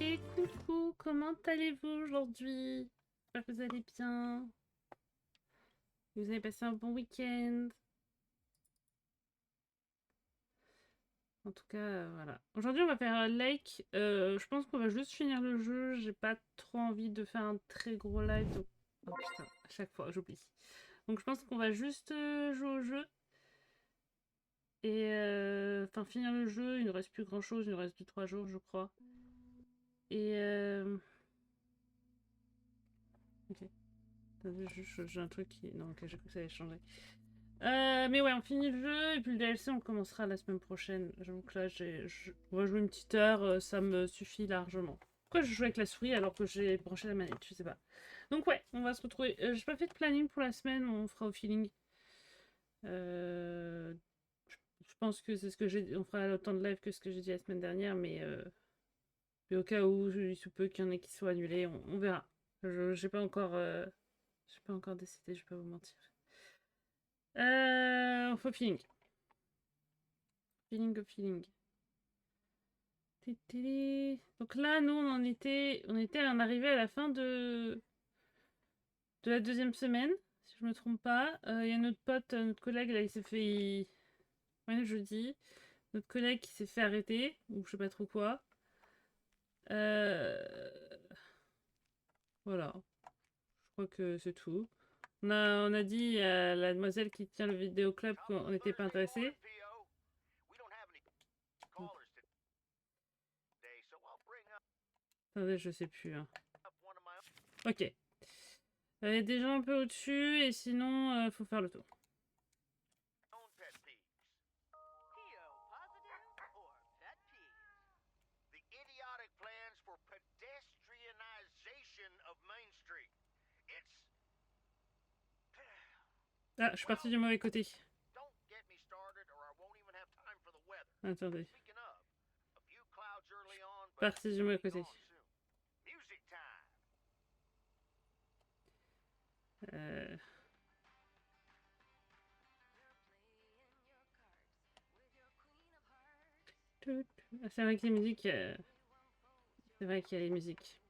Et coucou, comment allez-vous aujourd'hui? J'espère que vous allez bien. Vous avez passé un bon week-end. En tout cas, voilà. Aujourd'hui, on va faire un like. Je pense qu'on va juste finir le jeu. J'ai pas trop envie de faire un très gros live. Donc... Oh putain, à chaque fois, j'oublie. Donc je pense qu'on va juste jouer au jeu. Et enfin, finir le jeu. Il ne reste plus grand-chose. Il nous reste 2-3 jours, je crois. Et... Ok. Attendez, j'ai un truc qui... Non, ok, j'ai cru que ça allait changer. Mais ouais, on finit le jeu et puis le DLC on commencera la semaine prochaine. Donc là, on va jouer une petite heure, ça me suffit largement. Pourquoi je joue avec la souris alors que j'ai branché la manette? Je sais pas. Donc ouais, on va se retrouver. J'ai pas fait de planning pour la semaine, on fera au feeling. Euh, je pense que c'est ce que j'ai. On fera autant de live que ce que j'ai dit la semaine dernière, mais au cas où il se peut qu'il y en ait qui soient annulés, on verra. J'ai pas encore décidé, je vais pas vous mentir. On fait au feeling. Feeling of feeling. Donc là, nous, on arrivé à la fin de la deuxième semaine, si je me trompe pas. Il y a notre pote, notre collègue, là, il s'est fait... Ouais, jeudi. Notre collègue qui s'est fait arrêter, ou je sais pas trop quoi. Euh, Voilà, je crois que c'est tout. On a dit à la demoiselle qui tient le vidéoclub qu'on n'était pas intéressé. Attendez, je sais plus. Hein. Ok. Il y a des gens un peu au-dessus, et sinon, faut faire le tour. Ah, je suis partie du mauvais côté. Attendez. Partie du mauvais côté. Euh... Ah, c'est vrai que les musiques... C'est vrai qu'il y a les musiques.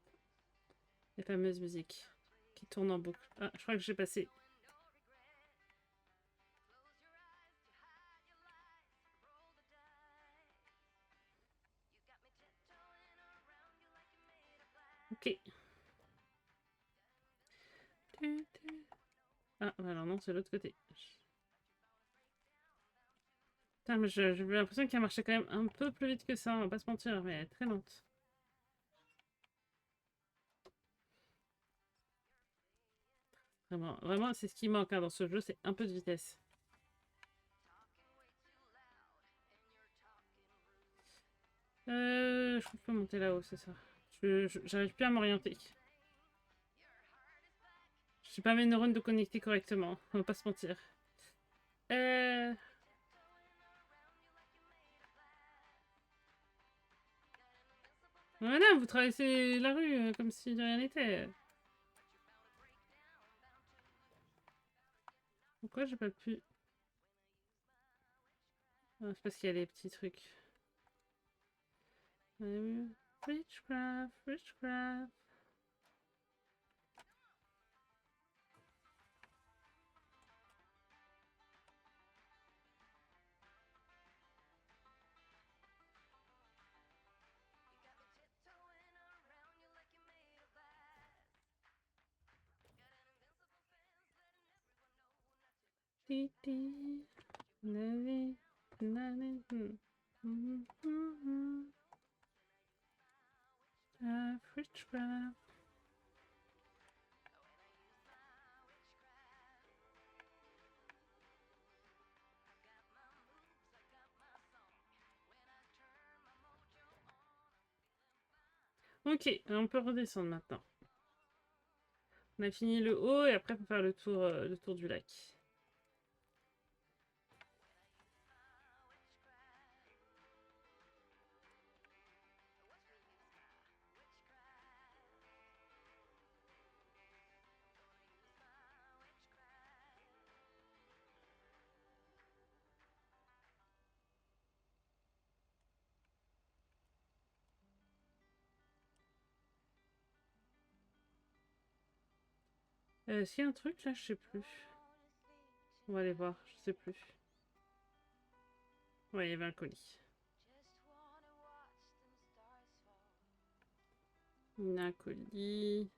Les fameuses musiques qui tournent en boucle. Ah, je crois que j'ai passé. Ok. Ah, alors non, c'est l'autre côté. Putain, mais j'ai l'impression qu'elle marchait quand même un peu plus vite que ça, on va pas se mentir, mais elle est très lente. Vraiment, vraiment c'est ce qui manque hein, dans ce jeu, c'est un peu de vitesse. Je crois que je peux monter là-haut, c'est ça. J'arrive plus à m'orienter. J'ai pas mes neurones de connecter correctement, on va pas se mentir. Euh... Voilà, vous traversez la rue comme si de rien n'était. Pourquoi j'ai pas pu... Ah, c'est parce qu'il y a les petits trucs. Witchcraft, witchcraft. Witchcraft. Ok, on peut redescendre maintenant. On a fini le haut et après on peut faire le tour du lac. Est-ce qu'il y a un truc là? Je sais plus. On va aller voir, je sais plus. Ouais, il y avait un colis. Un colis.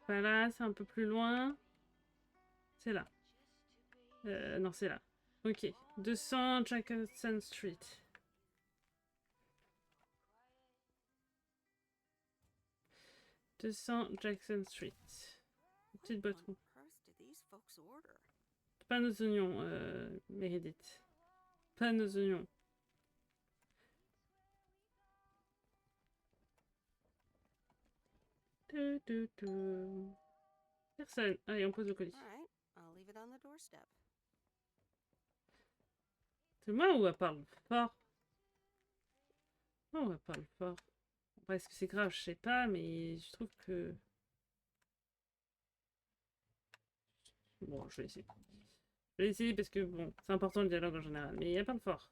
Pas là, c'est un peu plus loin. C'est là. Non, c'est là. Ok. 200 Jackson Street. Jackson Street. Petite boîte ronde. Pas nos oignons, Meredith. Pas nos oignons. Personne. Allez, on pose le colis. C'est moi ou elle parle fort? Non, elle parle fort. Après, est-ce que c'est grave? Je sais pas, mais je trouve que... Bon, je vais essayer. Je vais essayer parce que, bon, c'est important le dialogue en général, mais elle parle fort.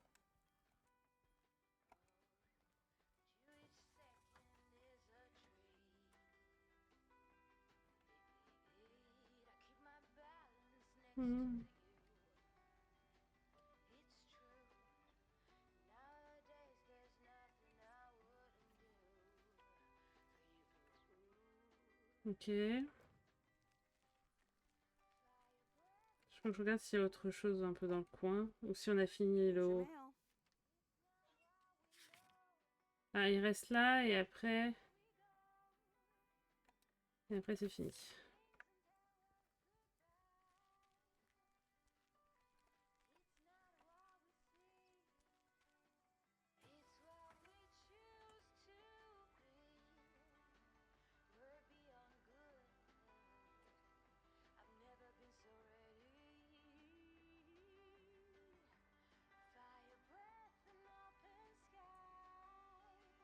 Ok. Je regarde s'il y a autre chose un peu dans le coin. Ou si on a fini le haut. Ah, il reste là et après... Et après c'est fini.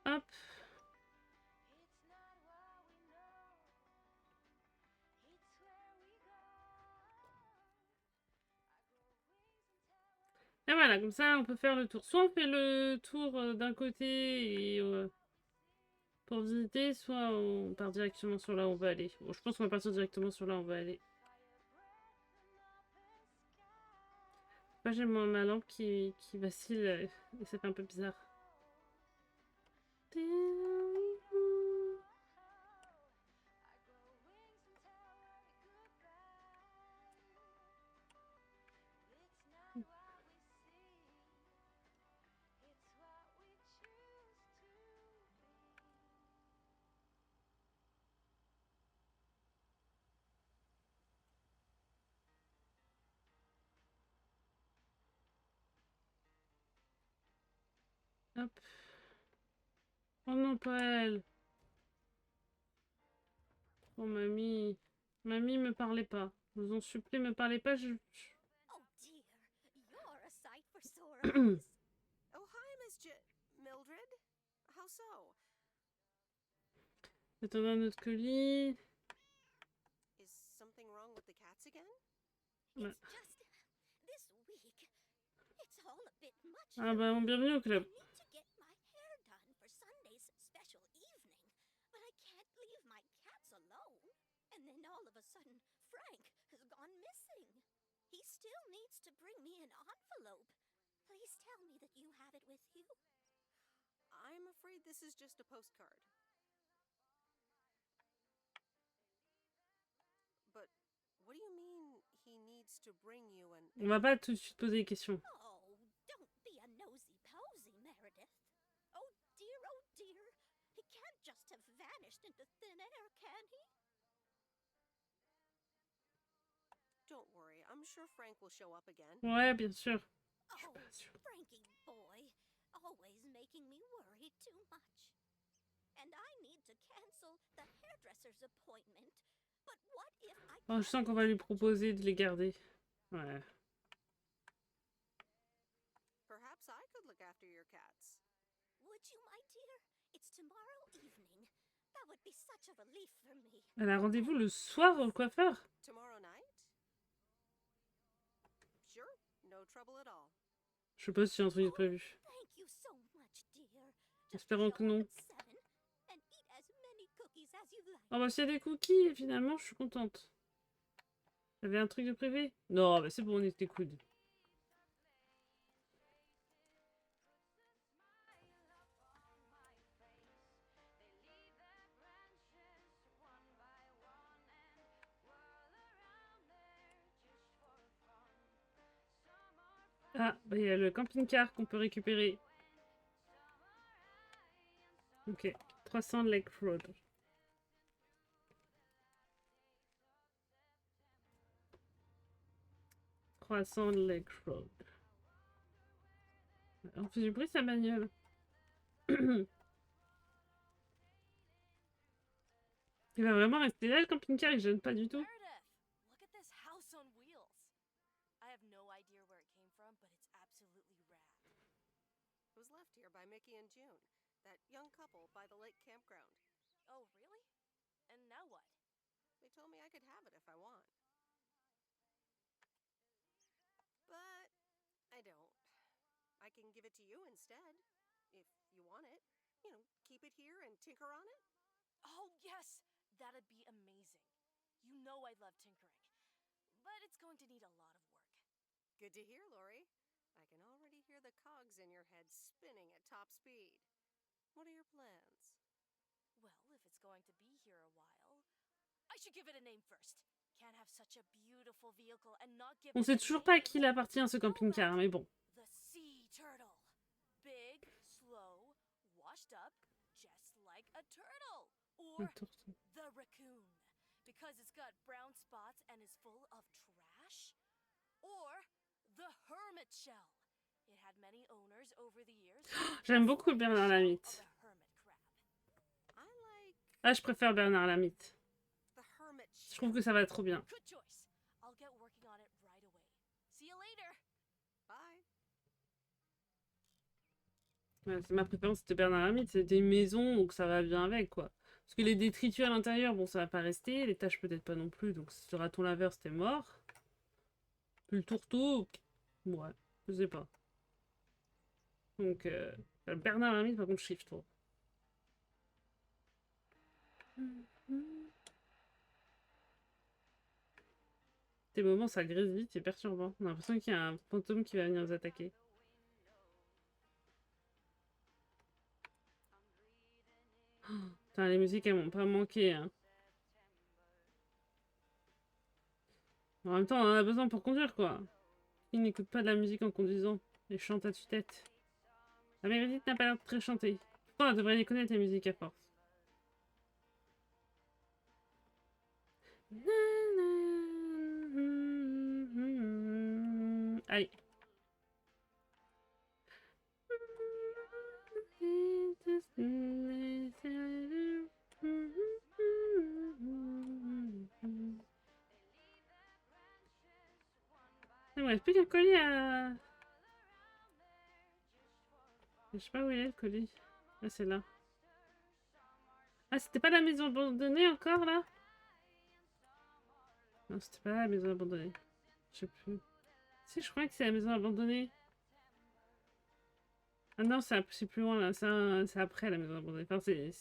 Hop. Et voilà, comme ça on peut faire le tour. Soit on fait le tour d'un côté et, pour visiter, soit on part directement sur là où on va aller. Bon, je pense qu'on va partir directement sur là où on va aller. Moi j'ai ma lampe qui vacille et ça fait un peu bizarre. Hop. Oh non, pas elle. Oh mamie. Mamie, me parlez pas. Je vous en supplie, me parlez pas. Oh dear, you're a sight for sore eyes. Oh, hi, Miss Mildred. How so? Attendez un autre colis. Is something wrong with the cats again? It's just this week. It's all a bit much. Ah bah, bienvenue au club. I need to get my hair done for Sunday's special evening, but I can't leave my cats alone. And then all of a sudden, Frank has gone missing. He still needs to bring me an envelope. Please tell me that you have it with you. I'm afraid this is just a postcard. But what do you mean he needs to bring you an... On va pas tout de suite poser des questions. Oh, don't be a nosy-posy, Meredith. Oh dear, he can't just have vanished into thin air, can he? Don't worry, I'm sure Frank will show up again. Ouais, bien sûr. Oh, Frankie boy, always making me worry too much. And I need to cancel the hairdresser's appointment. But what if I... Oh, je sens qu'on va lui proposer de les garder. Ouais. Perhaps I could look after your cats. Would you, my dear? It's tomorrow evening. That would be such a relief for me. Elle a rendez-vous le soir au coiffeur? Tomorrow night? Sure, no trouble at all. Je sais pas si c'est un truc prévu. Thank you so much, dear. Espérons que non. Oh bah s'il y a des cookies, finalement, je suis contente. J'avais un truc de privé? Non, bah c'est bon, on était coudes. Ah, bah il y a le camping-car qu'on peut récupérer. Ok, 300 Lake Road. Lake Road. On fait du bruit sa bagnole. Il va vraiment rester là le camping-car, il gêne pas du tout. Meredith, look at this house on wheels. I have no idea where it came from, but it's absolutely rad. It was left here by Mickey and June, that young couple by the lake campground. Oh, really? And now what? They told me I could have it if I want. But I don't. I can give it to you instead, if you want it. You know, keep it here and tinker on it. Oh, yes! That'd be amazing. You know I love tinkering. But it's going to need a lot of work. Good to hear, Lori. I can already hear the cogs in your head spinning at top speed. What are your plans? Well, if it's going to be here a while, I should give it a name first. Can't have such a beautiful vehicle and not give On it sait a toujours pas à name. qui il appartient ce camping-car, mais bon. The sea turtle. Big, slow, washed up, just like a turtle. Or the raccoon, because it's got brown spots and is full of trash. Or the hermit shell. It had many owners over the years. J'aime beaucoup Bernard Lamite. I like Ah, je préfère Bernard Lamite. the hermit Je shell. trouve que ça va trop bien. Good choice. I'll get working on it right away. See you later. Bye. Ouais, c'est ma préférence, c'était Bernard Lamite. C'était une maison, donc ça va bien avec, quoi. Parce que les détritus à l'intérieur, bon, ça va pas rester. Les taches, peut-être pas non plus. Donc, si le raton laveur, c'était mort. Puis le tourteau, ouais, je sais pas. Donc, Bernard Lamite, par contre, je kiffe trop. Des moments, ça grise vite, c'est perturbant. On a l'impression qu'il y a un fantôme qui va venir nous attaquer. Oh, putain, les musiques, elles m'ont pas manqué, hein. En même temps, on en a besoin pour conduire, quoi. Qui n'écoute pas de la musique en conduisant et chante à tue-tête. La Meredith n'a pas l'air de très chanter. Pourtant, elle devrait les connaître, les musiques, à force. Aïe. Il me reste plus qu'un colis à... Je sais pas où il est le colis. Ah, c'est là. Ah, c'était pas la maison abandonnée encore là? Non, c'était pas la maison abandonnée. Je sais plus. Si, je crois que c'est la maison abandonnée. Ah non, c'est plus loin là. C'est après la maison abandonnée. Enfin, c'est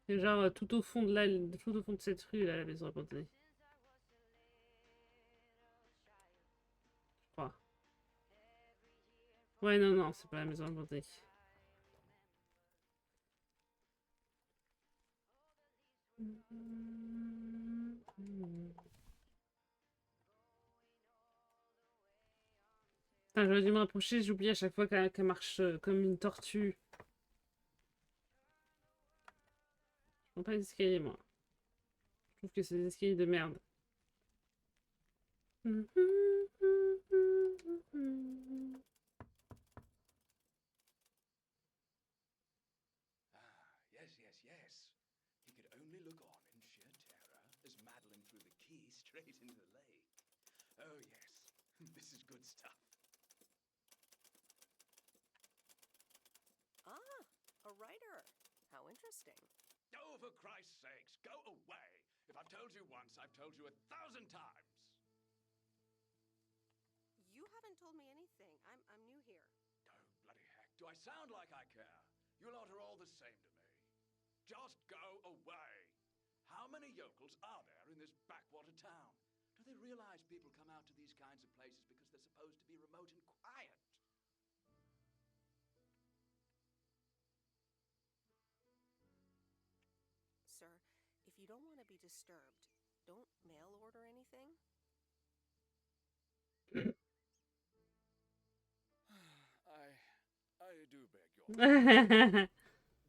genre tout au fond de là, tout au fond de cette rue là, la maison abandonnée. Je crois. Ouais, non, non, c'est pas la maison abandonnée. Putain, j'aurais dû me rapprocher, j'oublie à chaque fois qu'elle marche comme une tortue. Je prends pas les escaliers, moi. Je trouve que c'est des escaliers de merde. Yes, yes, yes. He could only look on in sheer terror as Madeline threw the key straight into the lake. Oh, yes. This is good stuff. Ah, a writer. How interesting. Oh, for Christ's sakes, go away. If I've told you once, I've told you 1,000 times. You haven't told me anything. I'm new here. Oh, bloody heck. Do I sound like I care? You lot are all the same to me. just go away. How many yokels are there in this backwater town? Do they realize people come out to these kinds of places because they're supposed to be remote and quiet? Sir, if you don't want to be disturbed, don't mail order anything. I do beg your pardon.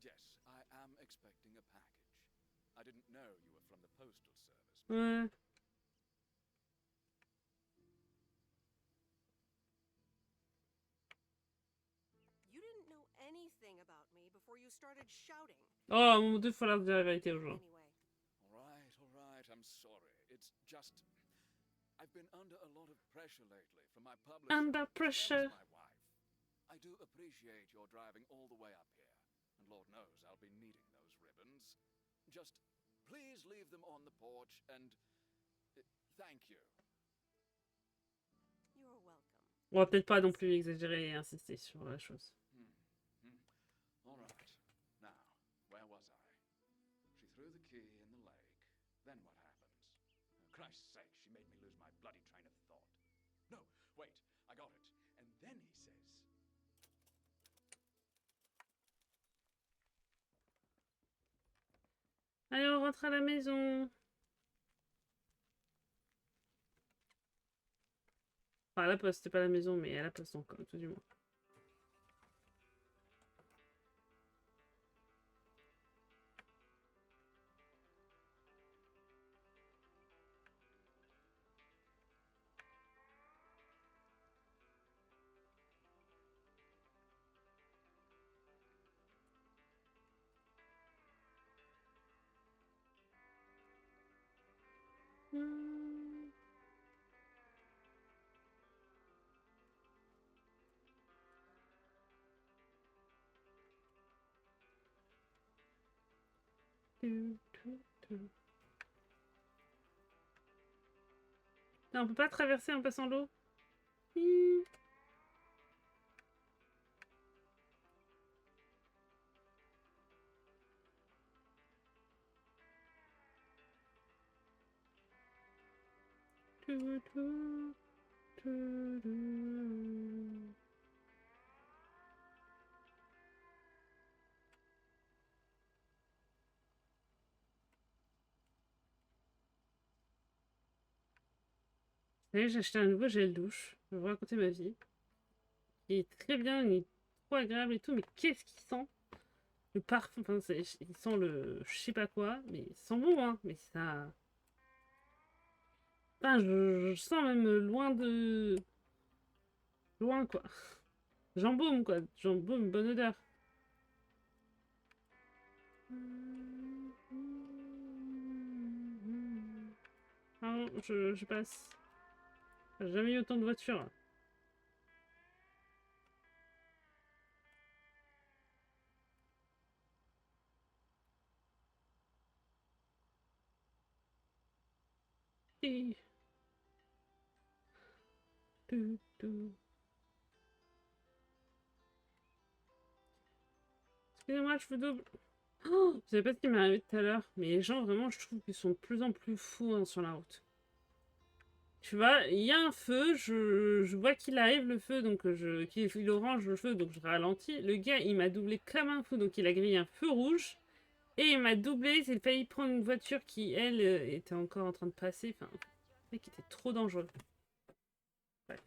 Yes, I am expecting a package. I didn't know you were from the postal service. Ouais. You didn't know anything about me before you started shouting. Oh mon dieu, faut leur dire la vérité aux gens. Anyway, All right, I'm sorry. It's just I've been under a lot of pressure lately from my publisher. Under pressure. As well as my wife. I do appreciate your driving all the way up here, and Lord knows I'll be needing those ribbons. Just please leave them on the porch and thank you. you're welcome. On va peut-être pas non plus exagérer et insister sur la chose. All right. Now, where was I? She threw the key in the lake. Then what happens? For Christ's sake, she made me lose my bloody train of thought. No, wait, I got it. And then he says, Allez, on rentre à la maison. Enfin, à la poste, c'était pas la maison, mais à la poste encore, tout du moins. Non, on peut pas traverser en passant l'eau. J'ai acheté un nouveau gel douche. Je vais vous raconter ma vie. Il est très bien, il est trop agréable et tout, mais qu'est-ce qu'il sent? Le parfum, enfin, il sent le je sais pas quoi, mais il sent bon, hein, mais ça... Enfin, je sens même loin de... Loin, quoi. J'embaume, quoi. J'embaume, bonne odeur. Pardon, je passe. J'ai jamais eu autant de voitures. Et... Excusez-moi, je vous double. Oh, vous savez pas ce qui m'est arrivé tout à l'heure, mais les gens, vraiment, je trouve qu'ils sont de plus en plus fous hein, sur la route. Tu vois, il y a un feu, je vois qu'il arrive le feu, donc qu'il orange le feu, donc je ralentis. Le gars, il m'a doublé comme un fou, donc il a grillé un feu rouge. Et il m'a doublé, j'ai failli prendre une voiture qui, elle, était encore en train de passer. Enfin, le mec était trop dangereux. Bref.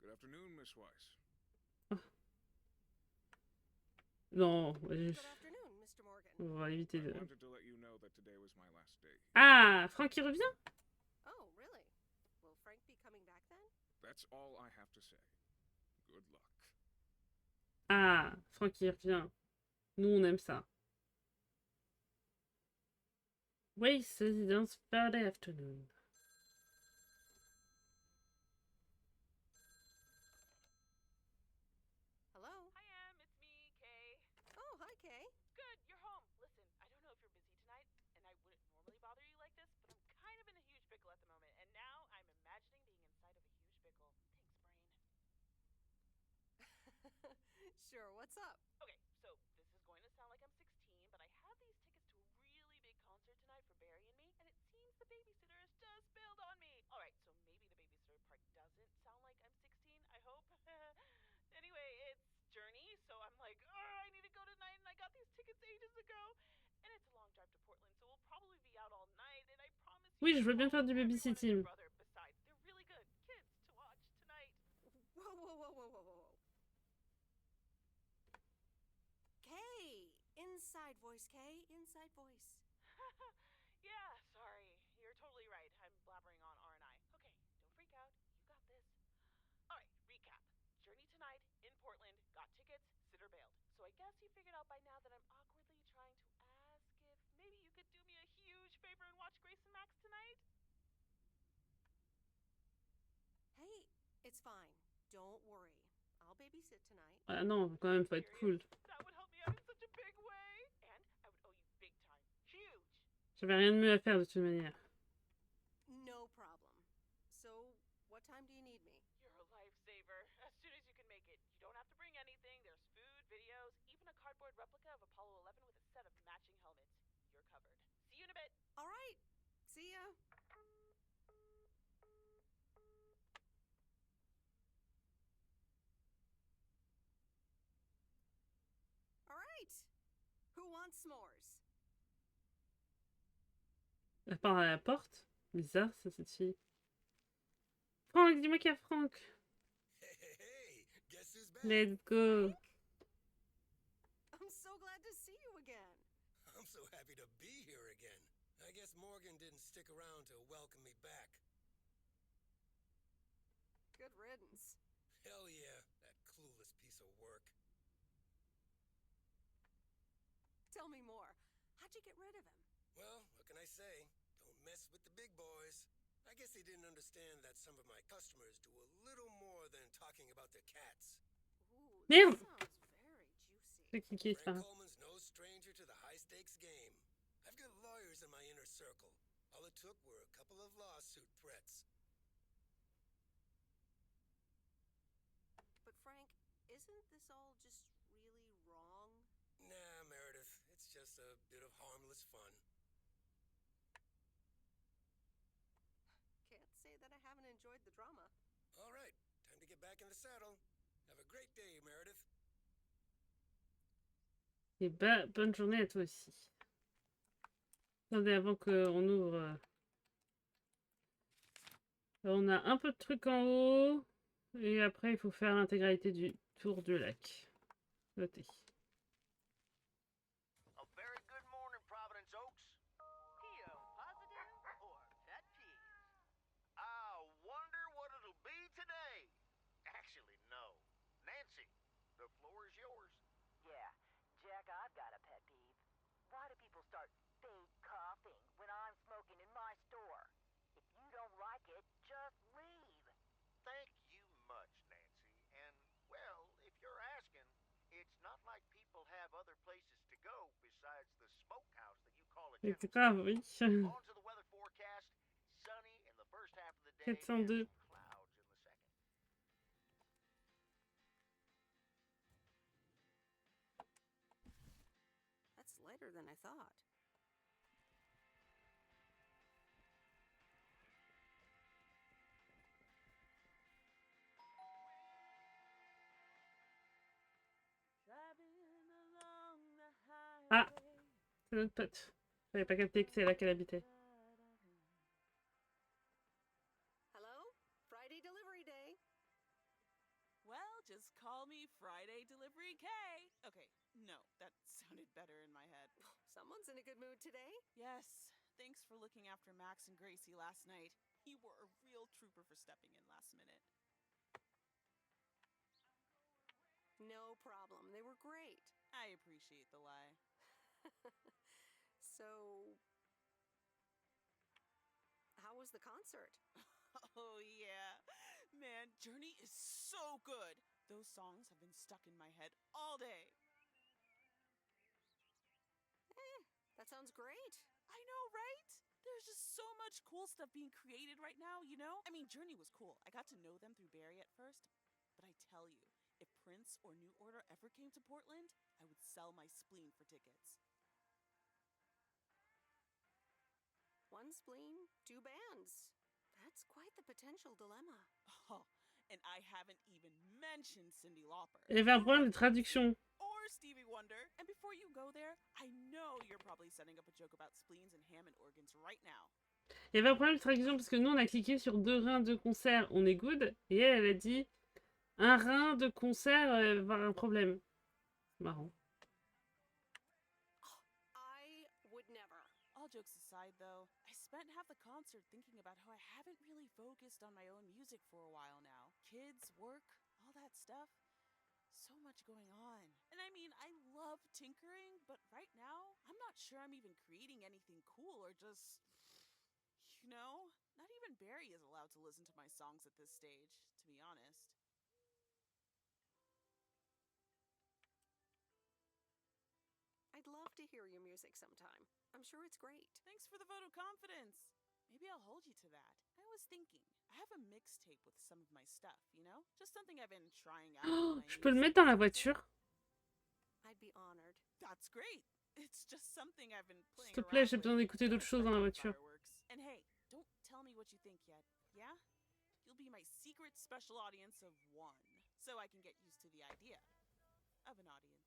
Good afternoon, Miss Weiss. Non, Good afternoon, Mr. Morgan. on va éviter de... wanted to let you know that today was my last day. Ah, Franck il revient? Oh, really? Will Frank be coming back then? That's all I have to say. Good luck. Ah, Franck il revient. Nous, on aime ça. Weiss Residence, Friday afternoon. Hello? Hi, Em. It's me, Kay. Oh, hi, Kay. Good, you're home. Listen, I don't know if you're busy tonight, and I wouldn't normally bother you like this, but I'm kind of in a huge pickle at the moment, and now I'm imagining being inside of a huge pickle. Thanks, brain. Sure, what's up? Okay, so this is going ages ago. And it's a long drive to Portland, so we'll probably be out all night. And I promise you, Oui, je veux bien faire du everyone and your babysitting. brother besides. They're really good kids to watch tonight. Whoa, whoa, whoa, whoa, whoa, whoa. Kay! Inside voice, Kay. Inside voice. Yeah, sorry. You're totally right. I'm blabbering on R&I. Okay, don't freak out. You got this. Alright, recap. Journey tonight in Portland. Got tickets. Sitter bailed. So I guess you figured out by now that I'm awkwardly trying to ask if maybe you could do me a huge favor and watch Grace and Max tonight? Hey, it's fine. Don't worry. I'll babysit tonight. Ah non, quand même, faut être cool. That would help me out in such a big way. And I would owe you big time. Huge. J'avais rien de mieux à faire de toute manière. No problem. So, what time do you need me? You're a lifesaver. As soon as you can make it. You don't have to bring anything. There's food, videos, even a cardboard replica of Apollo 11 with a set of matching helmets. You're covered. See you in a bit. All right. See ya. All right. Who wants s'mores? Elle part à la porte. Bizarre, ça, cette fille. Franck, dis-moi qu'il y a Franck. Hey, guess who's back? Let's go. I'm so glad to see you again. I'm so happy to be here again. I guess Morgan didn't stick around to welcome me back. Good riddance. Hell yeah, that clueless piece of work. Tell me more. How'd you get rid of him? Well, what can I say? Don't mess with the big boys. I guess they didn't understand that some of my customers do a little more than talking about their cats. Ooh, Merde. that sounds very juicy. J'ai cliqué ça. Frank Coleman's no stranger to the high-stakes game. I've got lawyers in my inner circle. All it took were a couple of lawsuit threats. But Frank, isn't this all just really wrong? Nah, Meredith, it's just a bit of harmless fun. Can't say that I haven't enjoyed the drama. All right, time to get back in the saddle. Have a great day, Meredith. Et bah, bonne journée à toi aussi. Attendez, avant qu'on ouvre. On a un peu de trucs en haut. Et après, il faut faire l'intégralité du tour du lac. Notez. A very good morning, Providence Oaks. P.O. positive or pet peeve? I wonder what it'll be today. Actually, no. Nancy, the floor is yours. Yeah, Jack, I've got a pet peeve. Why do people start fake coughing when I'm smoking in my store? If you don't like it, just leave. Thank you much, Nancy. And, well, if you're asking, it's not like people have other places to go besides the smokehouse that you call a C'est general grave, oui. On to the weather forecast. Sunny in the first half of the day and 402. some clouds in the second. That's lighter than I thought. Ah, c'est notre pote. J'avais pas capté que c'est là qu'elle habitait. Hello? Friday delivery day. Well, just call me Friday Delivery K. Okay, no, that sounded better in my head. Someone's in a good mood today. Yes, thanks for looking after Max and Gracie last night. You were a real trooper for stepping in last minute. No problem. They were great. I appreciate the lie. So, how was the concert? Oh, yeah. Man, Journey is so good. Those songs have been stuck in my head all day. That sounds great. I know, right? There's just so much cool stuff being created right now, you know? I mean, Journey was cool. I got to know them through Barry at first. But I tell you, if Prince or New Order ever came to Portland, I would sell my spleen for tickets. One spleen, two bands. That's quite the potential dilemma. Oh, and I haven't even mentioned Cyndi Lauper. Il y avait un problème de traduction. Or course, Stevie Wonder. And before you go there, I know you're probably setting up a joke about spleens and Hammond organs right now. Il y avait un problème de traduction parce que nous on a cliqué sur 2 reins de concert, on est good. Et elle a dit un rein de concert va avoir un problème. Marrant. I would never. All jokes aside, though, I spent half the concert thinking about how I haven't really focused on my own music for a while now. Kids, work, all that stuff. So much going on. And I mean, I love tinkering, but right now, I'm not sure I'm even creating anything cool or just, you know, not even Barry is allowed to listen to my songs at this stage, to be honest. I'd love to hear your music sometime. I'm sure it's great. Thanks for the vote of confidence. Maybe I'll hold you to that. I was thinking, I have a mixtape with some of my stuff, you know? Just something I've been trying out. Oh, je peux le mettre dans la voiture. I'd be honored. That's great. It's just something I've been playing S'il te plaît, around j'ai besoin with. d'écouter d'autres choses dans la voiture. Fireworks. And hey, don't tell me what you think yet, yeah? You'll be my secret special audience of 1, so I can get used to the idea of an audience.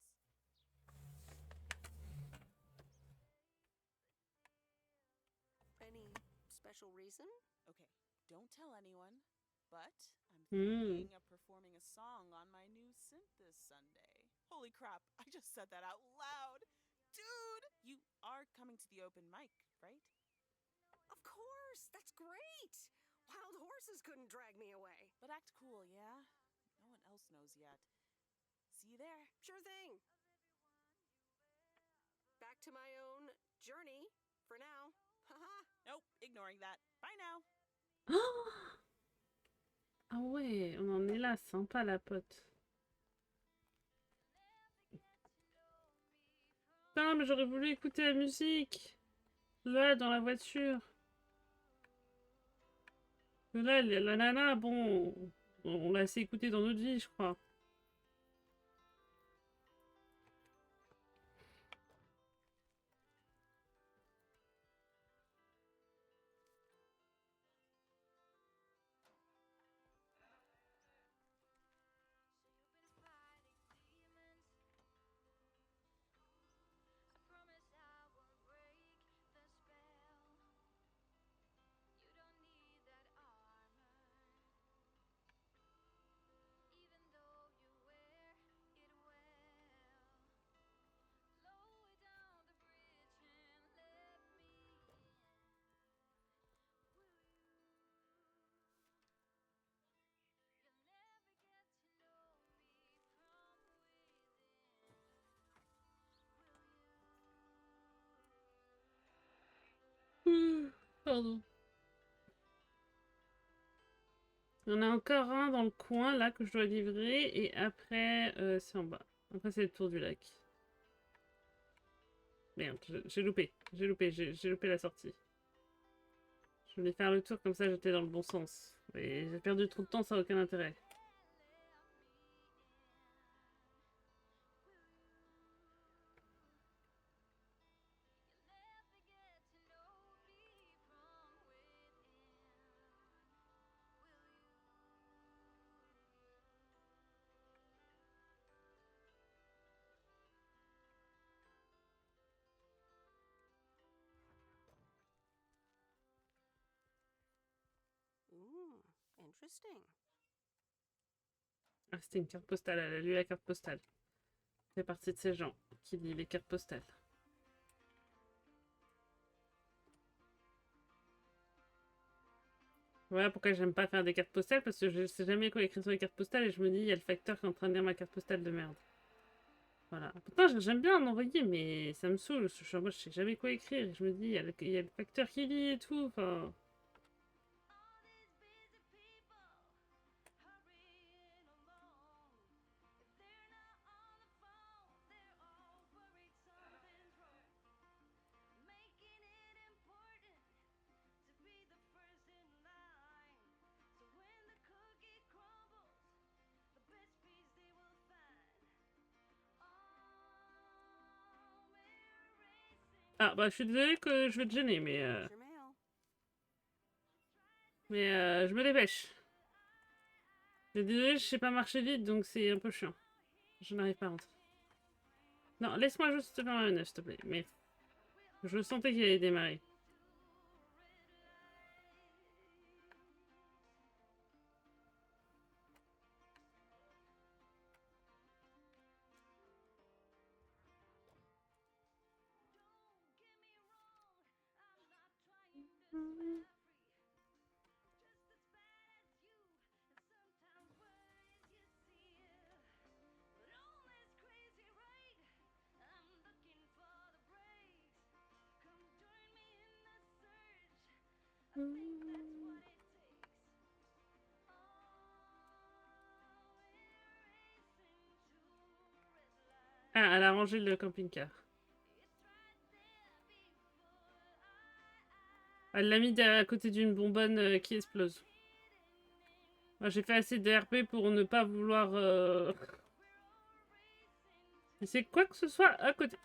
Any special reason? Okay, don't tell anyone, but I'm Hmm. thinking of performing a song on my new synth this Sunday. Holy crap, I just said that out loud. Dude, you are coming to the open mic, right? Of course! That's great! Wild horses couldn't drag me away. But act cool, yeah? No one else knows yet. See you there. Sure thing. Back to my own journey for now. Haha. Nope, ignoring that. Bye now. Ah ouais, on en est là, sympa la pote. Putain, mais j'aurais voulu écouter la musique. Là, dans la voiture. Là, la nana, bon, on l'a assez écouté dans notre vie, je crois. Pardon. Il y en a encore un dans le coin là que je dois livrer et après c'est en bas. Après c'est le tour du lac. Merde, j'ai loupé. J'ai loupé la sortie. Je voulais faire le tour comme ça j'étais dans le bon sens. Mais j'ai perdu trop de temps, ça n'a aucun intérêt. Interesting. Ah, c'était une carte postale, elle a lu la carte postale. Elle fait partie de ces gens qui lisent les cartes postales. Voilà pourquoi j'aime pas faire des cartes postales, parce que je sais jamais quoi écrire sur les cartes postales et je me dis, il y a le facteur qui est en train de lire ma carte postale de merde. Voilà. Pourtant, j'aime bien en envoyer, mais ça me saoule. Moi, je sais jamais quoi écrire. Et je me dis, il y a le facteur qui lit et tout. Enfin... Ah, bah, je suis désolée que je vais te gêner, mais... je me dépêche. Je suis désolée, je sais pas marcher vite, donc c'est un peu chiant. Je n'arrive pas à rentrer. Non, laisse-moi juste faire un œuf, s'il te plaît. Mais je sentais qu'il allait démarrer. Ah, elle a rangé le camping-car. Elle l'a mis à côté d'une bonbonne qui explose. Moi, j'ai fait assez de RP pour ne pas vouloir... C'est quoi que ce soit à côté.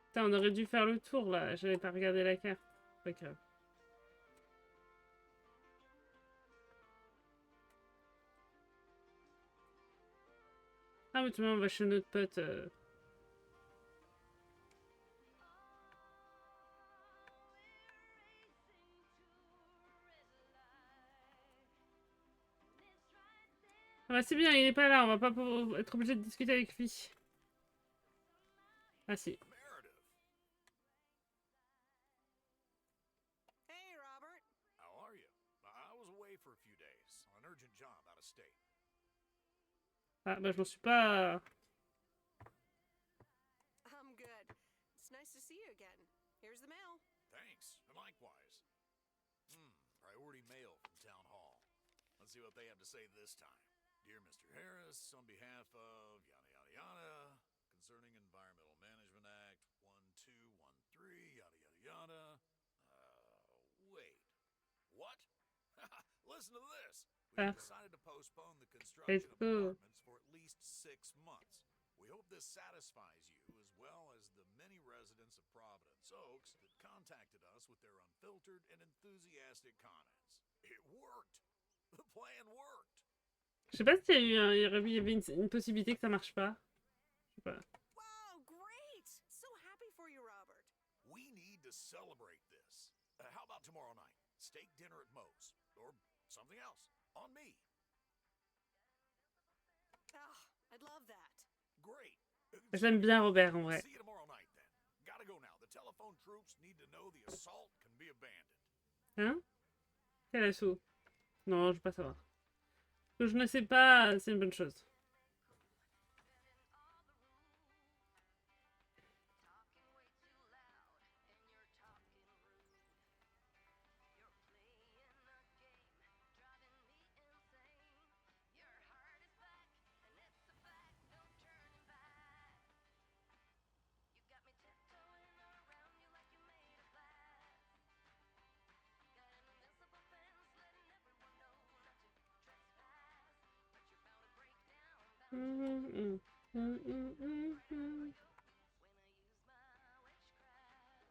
Putain, on aurait dû faire le tour, là. J'avais pas regardé la carte. Pas grave. Ah, mais tout le monde va chez notre pote. Ah bah, c'est bien, il est pas là. On va pas être obligé de discuter avec lui. Ah si. Hey, Robert. How are you? I was away for a few days on an urgent job out of state. Ah bah je m'en suis pas... I'm good. It's nice to see you again. Here's the mail. Thanks, and likewise. Priority mail from Town Hall. Let's see what they have to say this time. Dear Mr. Harris, on behalf of yada yada yada, concerning Environmental Management Act 1213, yada yada yada. Wait. What? Listen to this. We've decided to postpone the construction of apartments for at least 6 months. We hope this satisfies you as well as the many residents of Providence Oaks that contacted us with their unfiltered and enthusiastic comments. It worked. The plan worked. Je sais pas s'il y a eu il y avait une possibilité que ça marche pas. Je sais pas. Wow, great! So happy for you, Robert. We need to celebrate this. How about tomorrow night? Steak dinner at Moe's. Or something else. On me. Ah, I'd love that. Great. J'aime bien Robert en vrai. See you tomorrow night then. Gotta go now. The telephone troops need to know the assault can be abandoned. Hein? Quel assaut? Non, je veux pas savoir. Que je ne sais pas, c'est une bonne chose.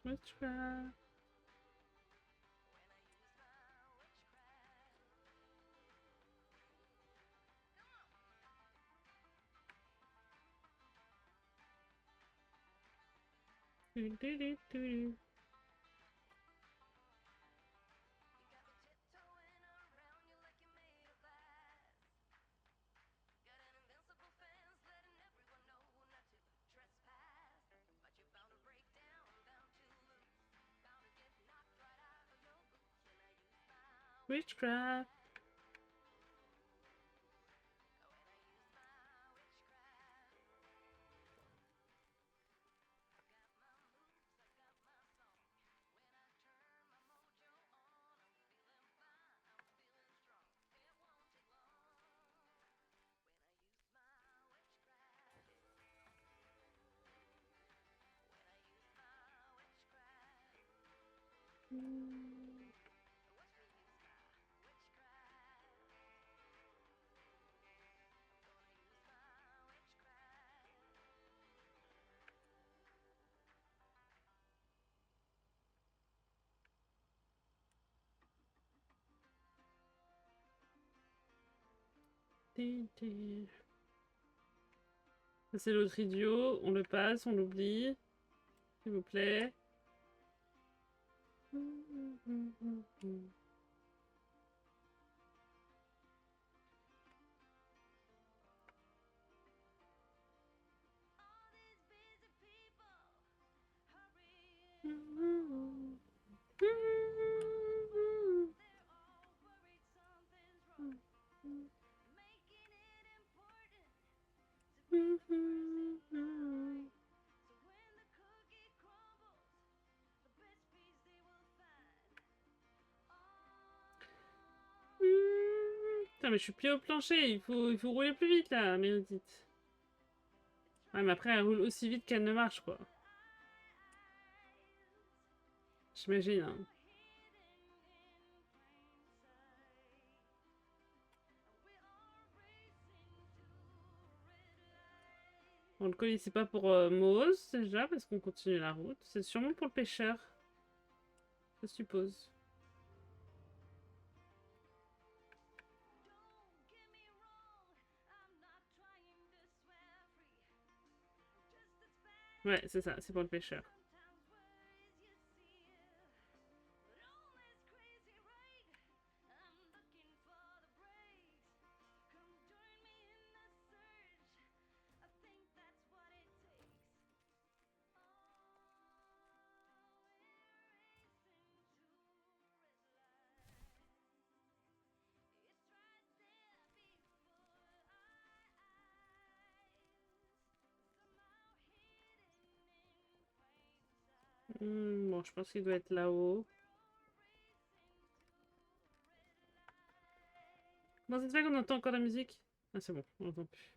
Witchcraft. Witchcraft. Ça, c'est l'autre idiot. On le passe, on l'oublie. S'il vous plaît. Putain, mais je suis pliée au plancher. Il faut rouler plus vite là, Meredith. Ouais, mais après, elle roule aussi vite qu'elle ne marche, quoi. J'imagine, hein. Bon, le colis, c'est pas pour Moz, déjà, parce qu'on continue la route. C'est sûrement pour le pêcheur. Je suppose. Ouais, c'est ça, c'est pour le pêcheur. Bon, je pense qu'il doit être là-haut. Comment ça se fait qu'on entend encore la musique? Ah, c'est bon, on n'entend plus.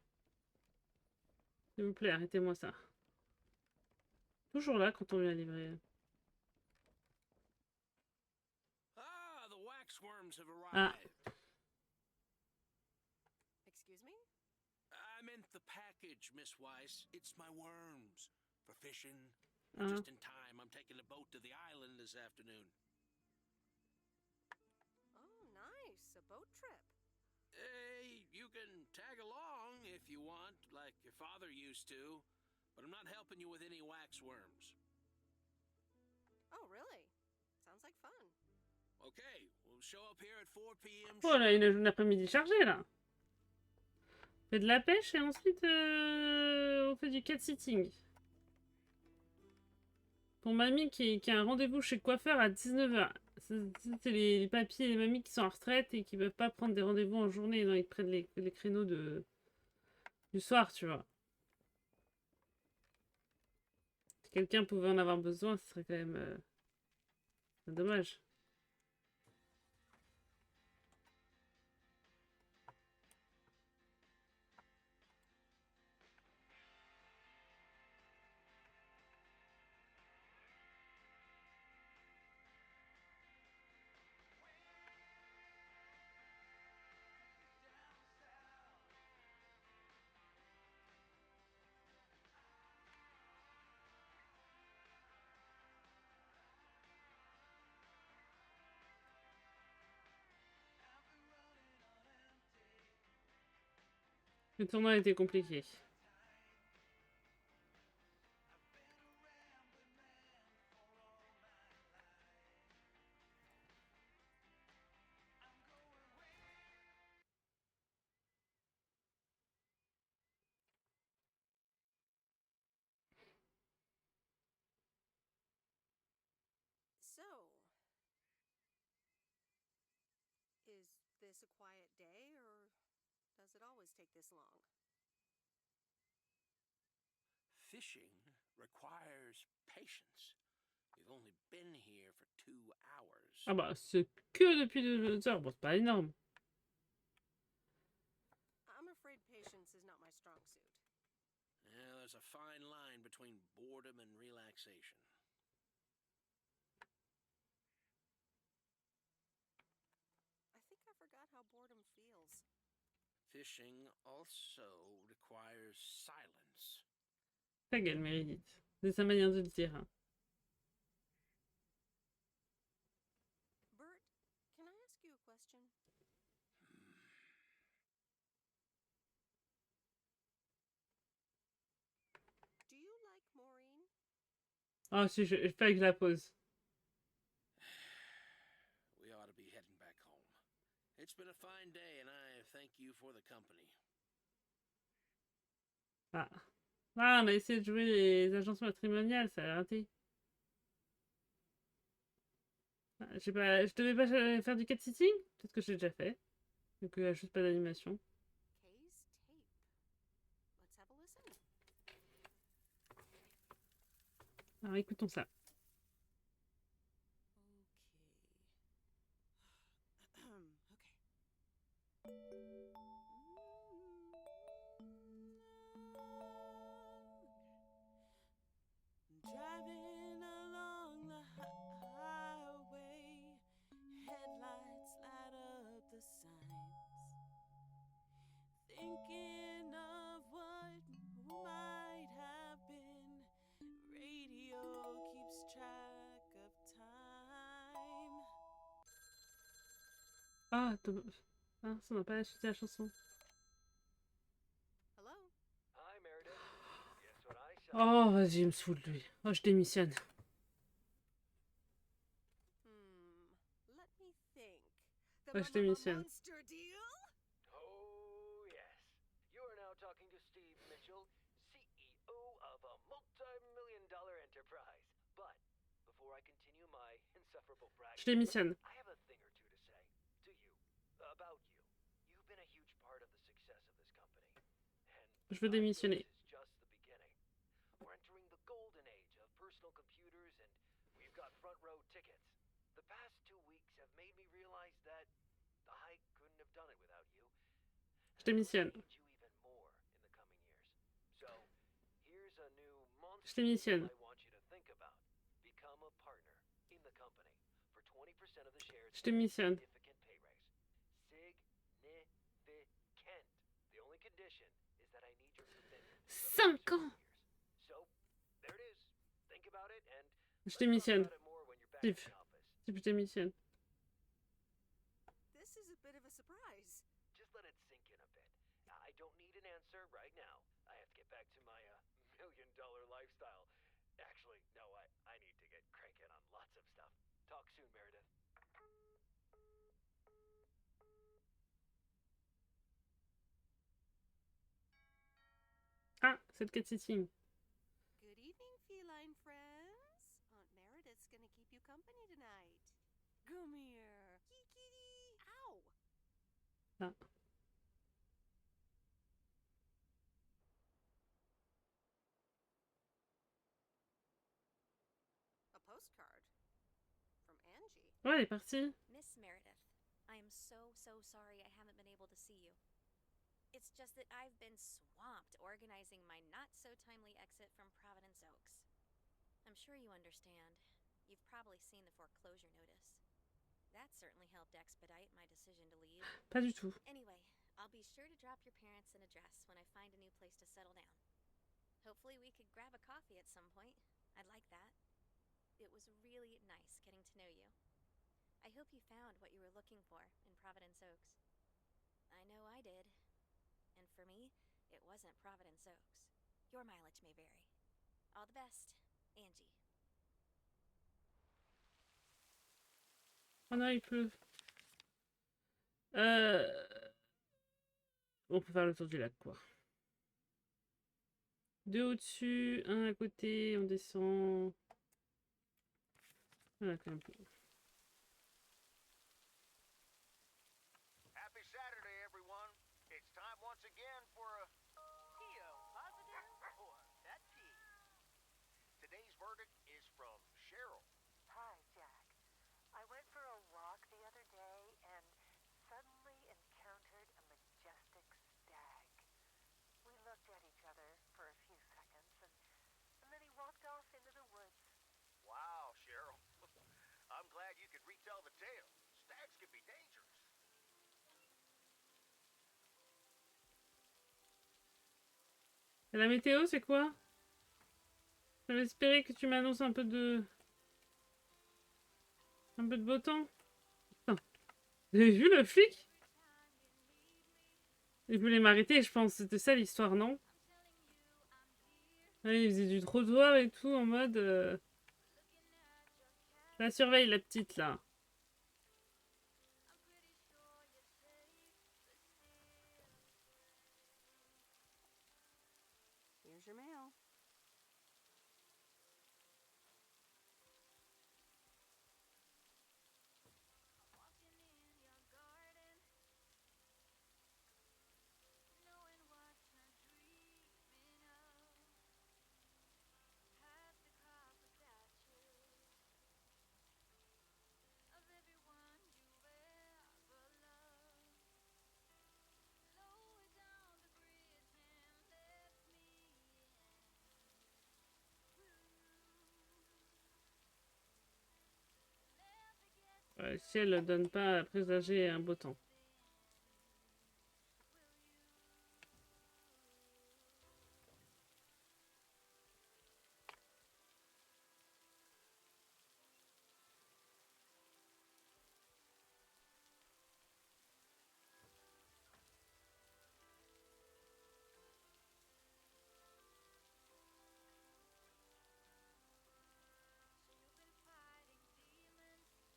S'il vous plaît, arrêtez-moi ça. Toujours là quand on vient livrer. Ah, the waxworms have Ah. arrived. Excuse me? I meant the package, Miss Weiss. It's my worms for fishing. Ah. Just in time. I'm taking a boat to the island this afternoon. Oh, nice. A boat trip. Hey, you can tag along if you want, like your father used to. But I'm not helping you with any waxworms. Oh, really? Sounds like fun. Okay, we'll show up here at 4 p.m. Oh, on a une après-midi chargée là. On fait de la pêche et ensuite on fait du cat-sitting. Pour mamie qui a un rendez-vous chez le coiffeur à 19h. C'est les papiers et les mamies qui sont en retraite et qui peuvent pas prendre des rendez-vous en journée. Non, ils prennent les créneaux du soir, tu vois. Si quelqu'un pouvait en avoir besoin, ce serait quand même dommage. Le tournoi a été compliqué. So, is this a quiet day, or does it always take this long? Fishing requires patience. We've only been here for 2 hours. Ah bah, c'est que depuis 2 heures. Bon, c'est pas énorme. I'm afraid patience is not my strong suit. Yeah, there's a fine line between boredom and relaxation. I think I forgot how boredom feels. Fishing also requires silence. Ta gueule, Meredith. C'est sa manière de le dire. Hein. Bert, can I ask you a question? Ah si, je fais que je la pose. We ought to be heading back home. It's been a fine day, and I thank you for the company. Ah. Ah, on a essayé de jouer les agences matrimoniales, ça a raté. Ah, je sais pas, je devais pas faire du cat-sitting? Peut-être que j'ai déjà fait. Donc juste pas d'animation. Kay's tape. Let's have a listen. Alors écoutons ça. Driving along the highway, headlights light up the signs. Thinking of what might have been. Radio keeps track of time. Ah, ah ça n'a pas acheté la chanson. Hello? Hi, Meredith. Guess what I saw? Oh, vas-y, il me saoule lui. Oh, je démissionne. Let me think. The Oh, je démissionne. monster deal? Oh, yes. You are now talking to Steve Mitchell, CEO of a multi-million-dollar enterprise. But before I continue my insufferable Je bragging, démissionne. I have a thing or two to say to you about you. You've been a huge part of the success of this company. And Je veux démissionner. this is just the beginning. We're entering the golden age of personal computers, and we've got front row tickets. The past 2 weeks have made me realize that I couldn't have done it without you. Je démissionne. I need you even more in the coming years. So, here's a new monster Je démissionne. I want you to think about. Become a partner in the company for 20% of the shares. Je démissionne. Significant pay raise. Significant. The only condition is that I need your commitment. 5 ans. So, there it is. Think about it and Je démissionne. Steve. in office. Steve, je démissionne. This is a bit of a surprise. Just let it sink in a bit. I don't need an answer right now. I have to get back to my $1 million lifestyle. Actually, no, I need to get cranking on lots of stuff. Talk soon, Meredith. Ah, c'est le cat-sitting. Good evening, feline friends. Aunt Meredith's gonna keep you company tonight. Come here. Kitty. Ow. Ah. A postcard from Angie. Ouais, elle est partie. Miss Meredith, I am so sorry I haven't been able to see you. It's just that I've been swamped organizing my not-so-timely exit from Providence Oaks. I'm sure you understand. You've probably seen the foreclosure notice. That certainly helped expedite my decision to leave. Pas du tout. Anyway, I'll be sure to drop your parents an address when I find a new place to settle down. Hopefully we could grab a coffee at some point. I'd like that. It was really nice getting to know you. I hope you found what you were looking for in Providence Oaks. I know I did. And for me, it wasn't Providence Oaks. Your mileage may vary. All the best, Angie. Oh non, il pleut. On peut faire le tour du lac, quoi. 2 au-dessus, 1 à côté, on descend. Voilà, quand même. Happy Saturday, everyone. It's time once again for a Tio, positive or pet peeve? Today's verdict is from Cheryl. Hi, Jack. I went for a walk the other day and suddenly encountered a majestic stag. We looked at each other for a few seconds and then he walked off into the woods. Wow, Cheryl. I'm glad you could retell the tale. Stags can be dangerous. Et la météo, c'est quoi? J'avais espéré que tu m'annonces un peu de beau temps. Putain. Vous avez vu le flic? Il voulait m'arrêter, je pense. C'était ça l'histoire, non? Ouais, il faisait du trottoir et tout, en mode... La surveille, la petite, là. Here's your mail. Le ciel ne donne pas à présager un beau temps.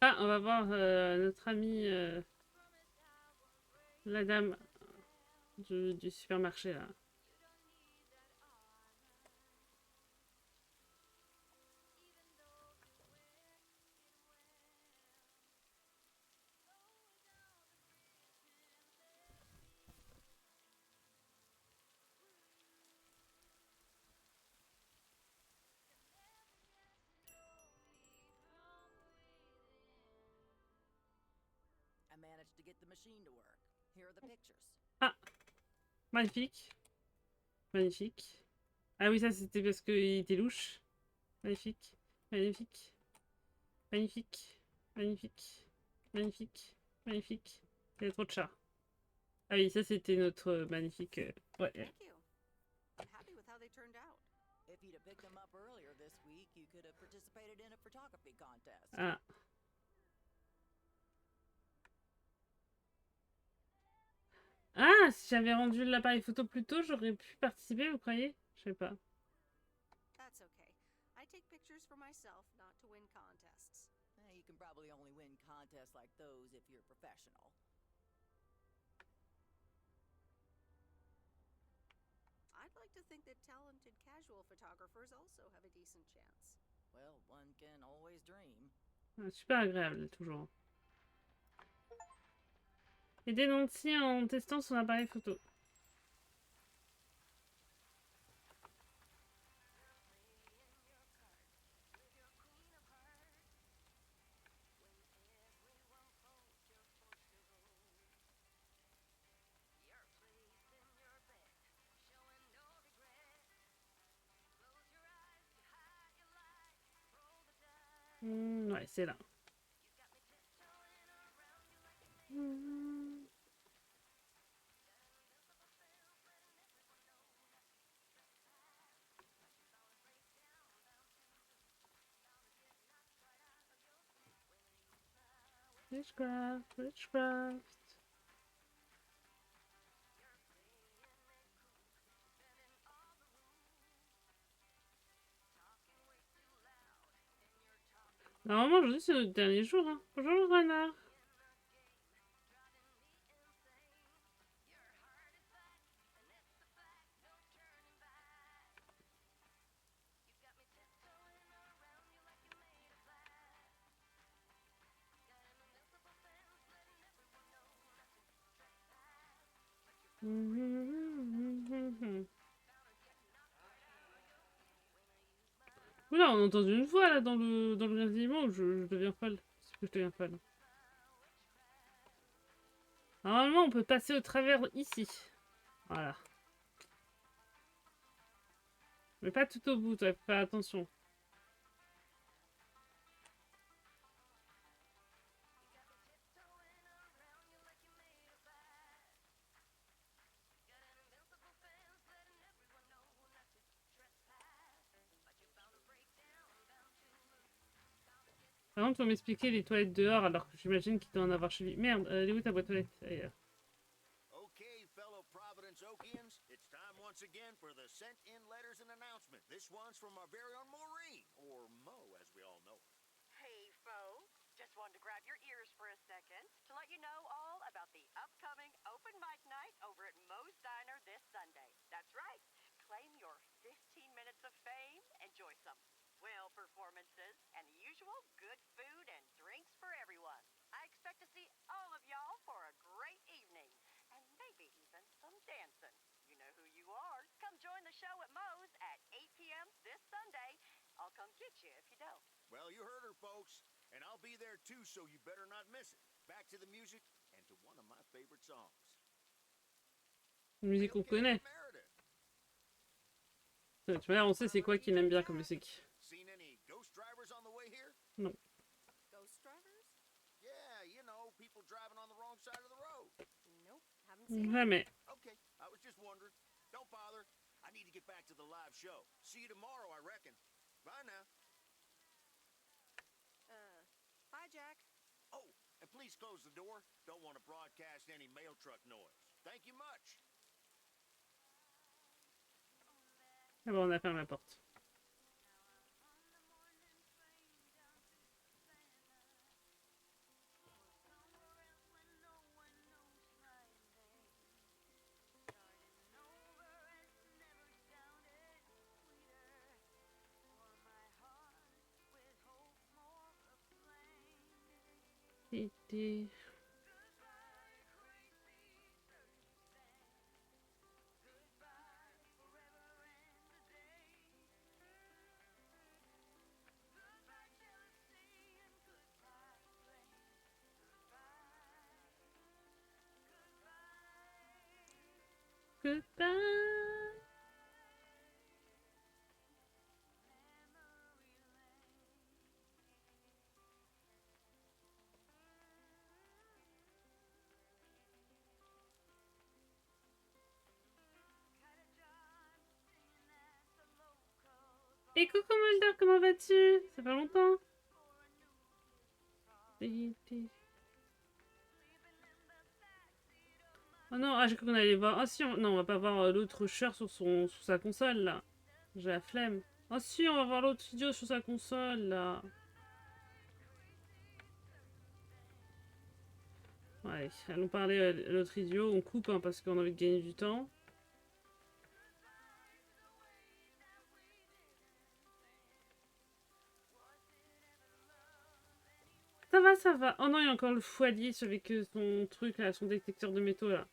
Ah, on va voir notre amie, la dame du supermarché, là. I managed to get the machine to work. Here are the pictures. Ah, magnifique. Magnifique. Ah oui, ça c'était parce qu'il était louche. Magnifique. Magnifique. Magnifique. Magnifique. Magnifique. Magnifique. Il y a trop de chats. Ah oui, ça c'était notre magnifique... Ouais. Thank you. I'm happy with how they turned out. If you'd have picked them up earlier this week, you could have participated in a photography contest. Ah. Ah, si j'avais rendu l'appareil photo plus tôt, j'aurais pu participer, vous croyez? Je sais pas. That's okay. I take pictures for myself, not to win contests. You can probably only win contests like those if you're a professional. I'd like to think that talented casual photographers also have a decent chance. Well, one can always dream. Ah, super agréable, toujours. Et dénoncer en testant son appareil photo. Ouais, c'est là. Witchcraft, witchcraft. Normalement, aujourd'hui, c'est notre dernier jour. Hein. Bonjour, le renard. Oula, on a entendu une voix là dans le grésillement, je deviens folle. C'est que je deviens folle. Normalement, on peut passer au travers ici. Voilà. Mais pas tout au bout, toi, faut faire attention. Par contre, faut m'expliquer les toilettes dehors alors que j'imagine qu'il doit en avoir chez lui. Merde, elle est où ta boîte aux lettres? Ailleurs. Okay, fellow Providence Okians, it's time once again for the sent-in letters and announcement. This one's from our very own Maureen, or Mo, as we all know her. Hey, Fo. upcoming open mic night over at Moe's Diner this Sunday. That's right. Claim your 15 minutes of fame. Enjoy some swell performances and the usual good food and drinks for everyone. I expect to see all of y'all for a great evening and maybe even some dancing. You know who you are. Come join the show at Moe's at 8 p.m. this Sunday. I'll come get you if you don't. Well, you heard her, folks. And I'll be there too, so you better not miss it. Back to the music and to one of my favorite songs. Musique qu'on connaît. Tu vois, on sait c'est quoi qu'il aime bien comme musique. Seen any ghost drivers on the way here? Non. Ghost drivers? Yeah, you know, people driving on the wrong side of the road. Nope, haven't seen Jamais. Okay, I was just wondering. Don't bother. I need to get back to the live show. See you tomorrow, I reckon. Bye now. Bye, Jack. Oh, and please close the door. Don't want to broadcast any mail truck noise. Thank you much. Ah bon, on a fermé la porte. C'était... Goodbye. Et coucou Mulder, comment vas-tu? Ça fait longtemps. Oh non, ah j'ai cru qu'on allait voir. Ah si, non, on va pas voir l'autre cher sur sa console là. J'ai la flemme. Ah si, on va voir l'autre idiot sur sa console là. Ouais, allons parler à l'autre idiot. On coupe hein, parce qu'on a envie de gagner du temps. Ça va, ça va. Oh non, il y a encore le foilier avec son truc là, son détecteur de métaux là.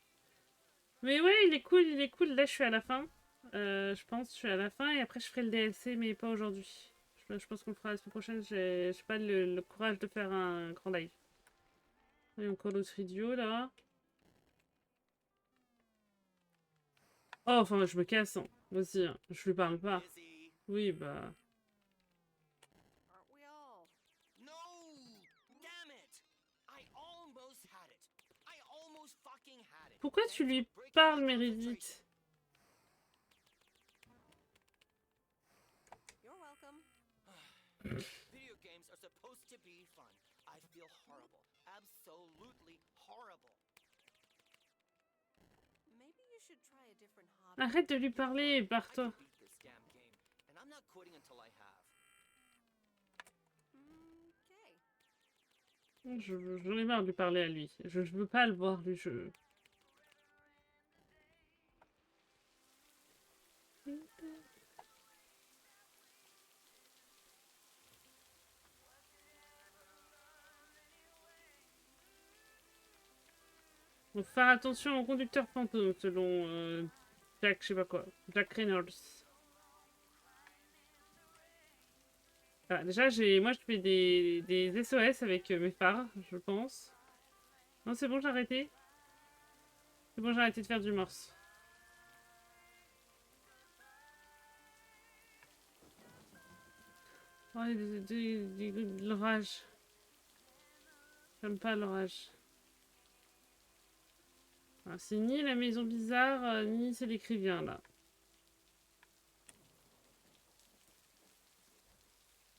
Mais ouais, il est cool, il est cool. Là, je suis à la fin. Je pense, je suis à la fin et après je ferai le DLC, mais pas aujourd'hui. Je pense qu'on le fera la semaine prochaine. J'ai pas le courage de faire un grand live. Il y a encore l'autre idiot là. Oh, enfin, je me casse. Hein. Aussi, hein. Je lui parle pas. Oui, bah. Pourquoi tu lui parles, Meredith? You're welcome. Video games are supposed to be fun. I feel horrible. Absolutely horrible. Maybe you should try a different hobby. Arrête de lui parler et barre-toi. And I'm not quitting until I have. J'en ai marre de lui parler à lui. Je veux pas le voir du jeu. Donc faire attention au conducteur fantôme selon Jack, je sais pas quoi, Jack Reynolds. Ah, déjà, moi je fais des SOS avec mes phares, je pense. Non, c'est bon, j'ai arrêté. C'est bon, j'ai arrêté de faire du morse. Oh, l'orage. J'aime pas l'orage. C'est ni la maison bizarre, ni c'est l'écrivain, là.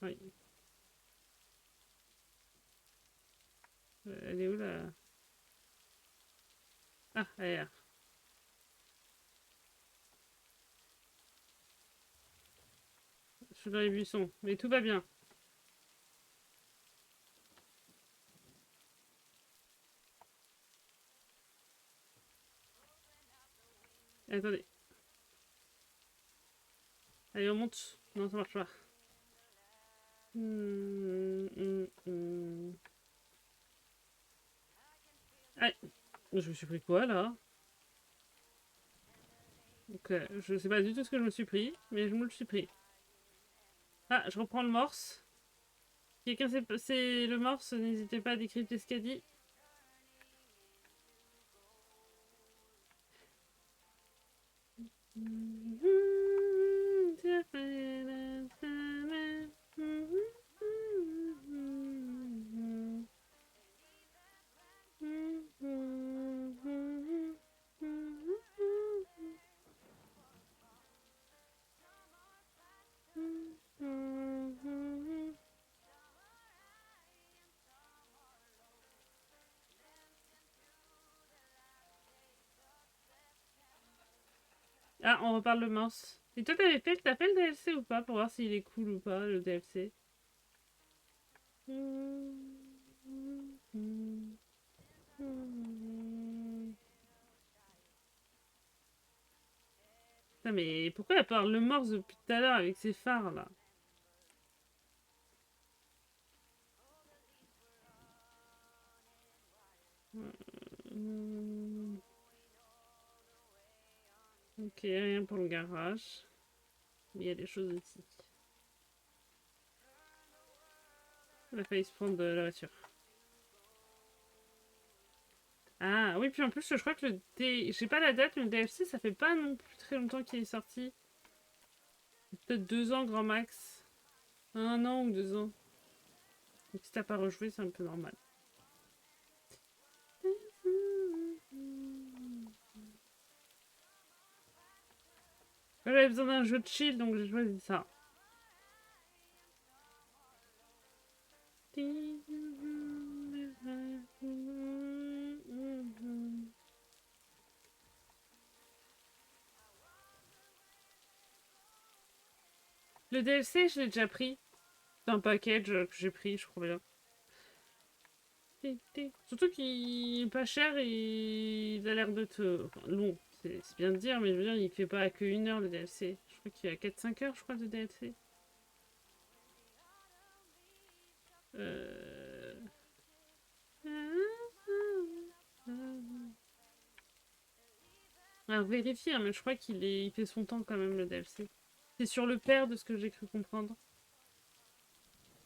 Oui. Elle est où, là? Ah, elle est là. Je suis dans les buissons, mais tout va bien. Attendez. Allez, on monte. Non, ça marche pas. Allez. Je me suis pris quoi, là? Ok, je sais pas du tout ce que je me suis pris, mais je me le suis pris. Ah, je reprends le morse. Quelqu'un sait le morse, n'hésitez pas à décrypter ce qu'a dit. Ah, on reparle le morse. Et toi, t'as fait le DLC ou pas pour voir s'il est cool ou pas, le DLC? Putain, mais pourquoi elle parle le morse depuis tout à l'heure avec ses phares là? Ok, rien pour le garage. Mais il y a des choses ici. Elle a failli se prendre de la voiture. Ah oui, puis en plus, je crois que je sais pas la date, mais le DLC, ça fait pas non plus très longtemps qu'il est sorti. Peut-être 2 ans, grand max. 1 an ou 2 ans. Donc si t'as pas rejoué, c'est un peu normal. J'avais besoin d'un jeu de chill, donc j'ai choisi ça. Le DLC, je l'ai déjà pris. C'est un package que j'ai pris, je crois bien. Surtout qu'il est pas cher et il a l'air de te... Enfin, long, c'est bien de dire, mais je veux dire, il fait pas que 1 heure le DLC. Je crois qu'il y a 4-5 heures, je crois, de DLC. Alors vérifier, hein, mais je crois il fait son temps quand même le DLC. C'est sur le père de ce que j'ai cru comprendre.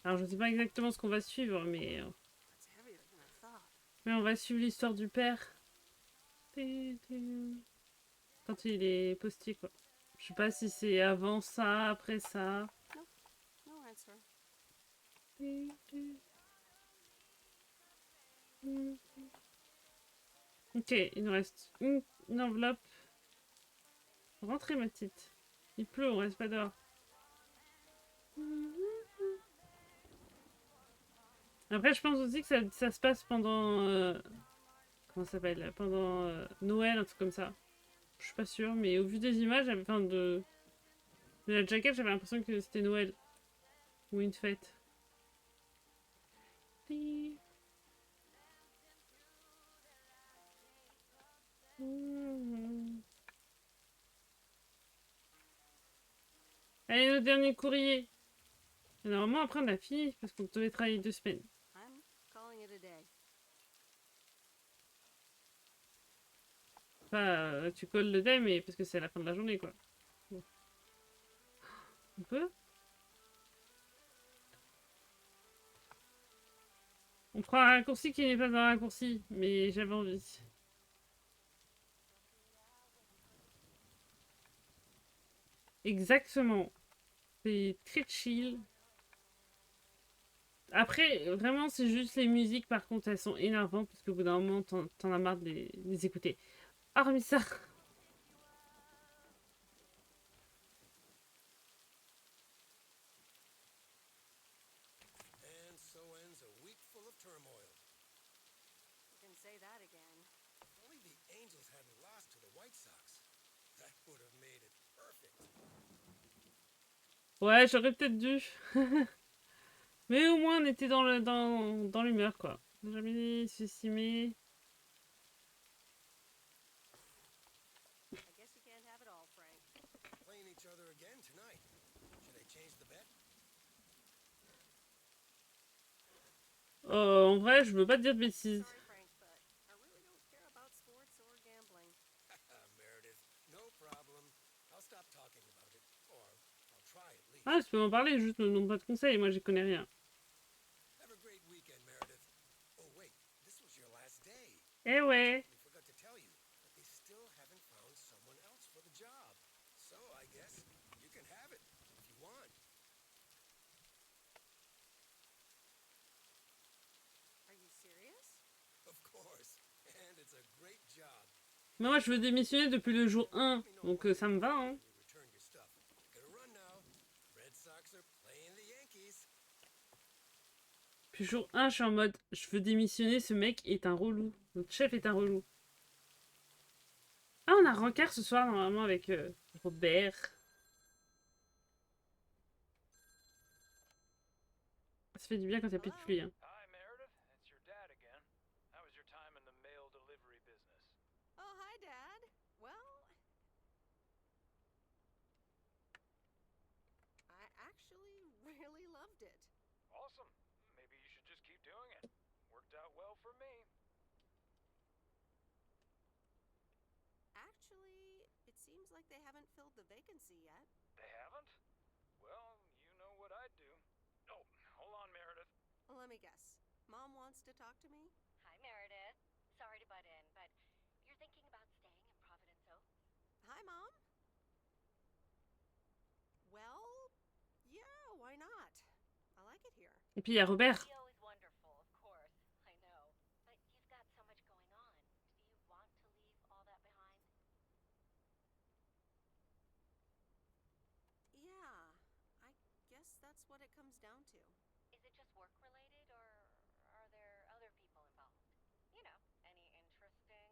Alors je sais pas exactement ce qu'on va suivre, mais on va suivre l'histoire du père. Quand il est posté quoi. Je sais pas si c'est avant ça, après ça. No answer. Ok, il nous reste une enveloppe. Rentrez ma petite. Il pleut, on reste pas dehors. Après, je pense aussi que ça se passe pendant... comment ça s'appelle? Pendant Noël, un truc comme ça. Je suis pas sûre, mais au vu des images, enfin de la jaquette, j'avais l'impression que c'était Noël. Ou une fête. Allez, notre dernier courrier. Et normalement, après, on a fini, parce qu'on devait travailler 2 semaines. I'm calling it a day. Enfin, tu colles le day, mais parce que c'est la fin de la journée, quoi. Bon. On peut? On fera un raccourci qui n'est pas un raccourci, mais j'avais envie. Exactement. C'est très chill. Après, vraiment, c'est juste les musiques, par contre, elles sont énervantes, parce qu'au bout d'un moment, t'en as marre de les écouter. Hormis ça. And so ends a week full of turmoil. You can say that again. If only the Angels hadn't lost to the White Sox. That would have made it perfect. Ouais, j'aurais peut-être dû. Mais au moins, on était dans l'humeur, quoi. Jamais sous-estimé. I guess you can't En vrai, je veux pas te dire de bêtises. Sorry, Frank, but I really don't care about sports or gambling. Meredith, no problem. I'll stop talking about it. Or I'll try at least. Ah, tu peux m'en parler, juste me donne pas de conseils, moi j'y connais rien. Have a great weekend, Meredith. Oh, wait, this was your last day. Eh ouais. We forgot to tell you, but they still haven't found someone else for the job. So I guess you can have it if you want. Are you serious? Of course. And it's a great job. Mais moi je veux démissionner depuis le jour 1, donc ça me va, hein. Return your stuff. Gotta run now. Red Sox are playing the Yankees. Puis jour 1, je suis en mode, je veux démissionner, ce mec est un relou. Notre chef est un relou. Ah, on a rencard ce soir, normalement, avec Robert. Ça fait du bien quand il n'y a plus de pluie, hein. Hi, Meredith. It's your dad again. How was your time in the mail delivery business? Oh, hi, Dad. Well, I actually really loved it. Awesome. Maybe you should just keep doing it. Worked out well for me. Actually, it seems like they haven't filled the vacancy yet. They haven't? Well, you know what I'd do. Oh, hold on, Meredith. Well, let me guess. Mom wants to talk to me? Hi, Meredith. Sorry to butt in, but you're thinking about staying in Providenceau? Hi, Mom. Well, yeah, why not? I like it here. Et puis il y a Robert. Theo is wonderful, of course. I know. But you've got so much going on. Do you want to leave all that behind? Yeah, I guess that's what it comes down to. Is it just work related, or are there other people involved? You know, any interesting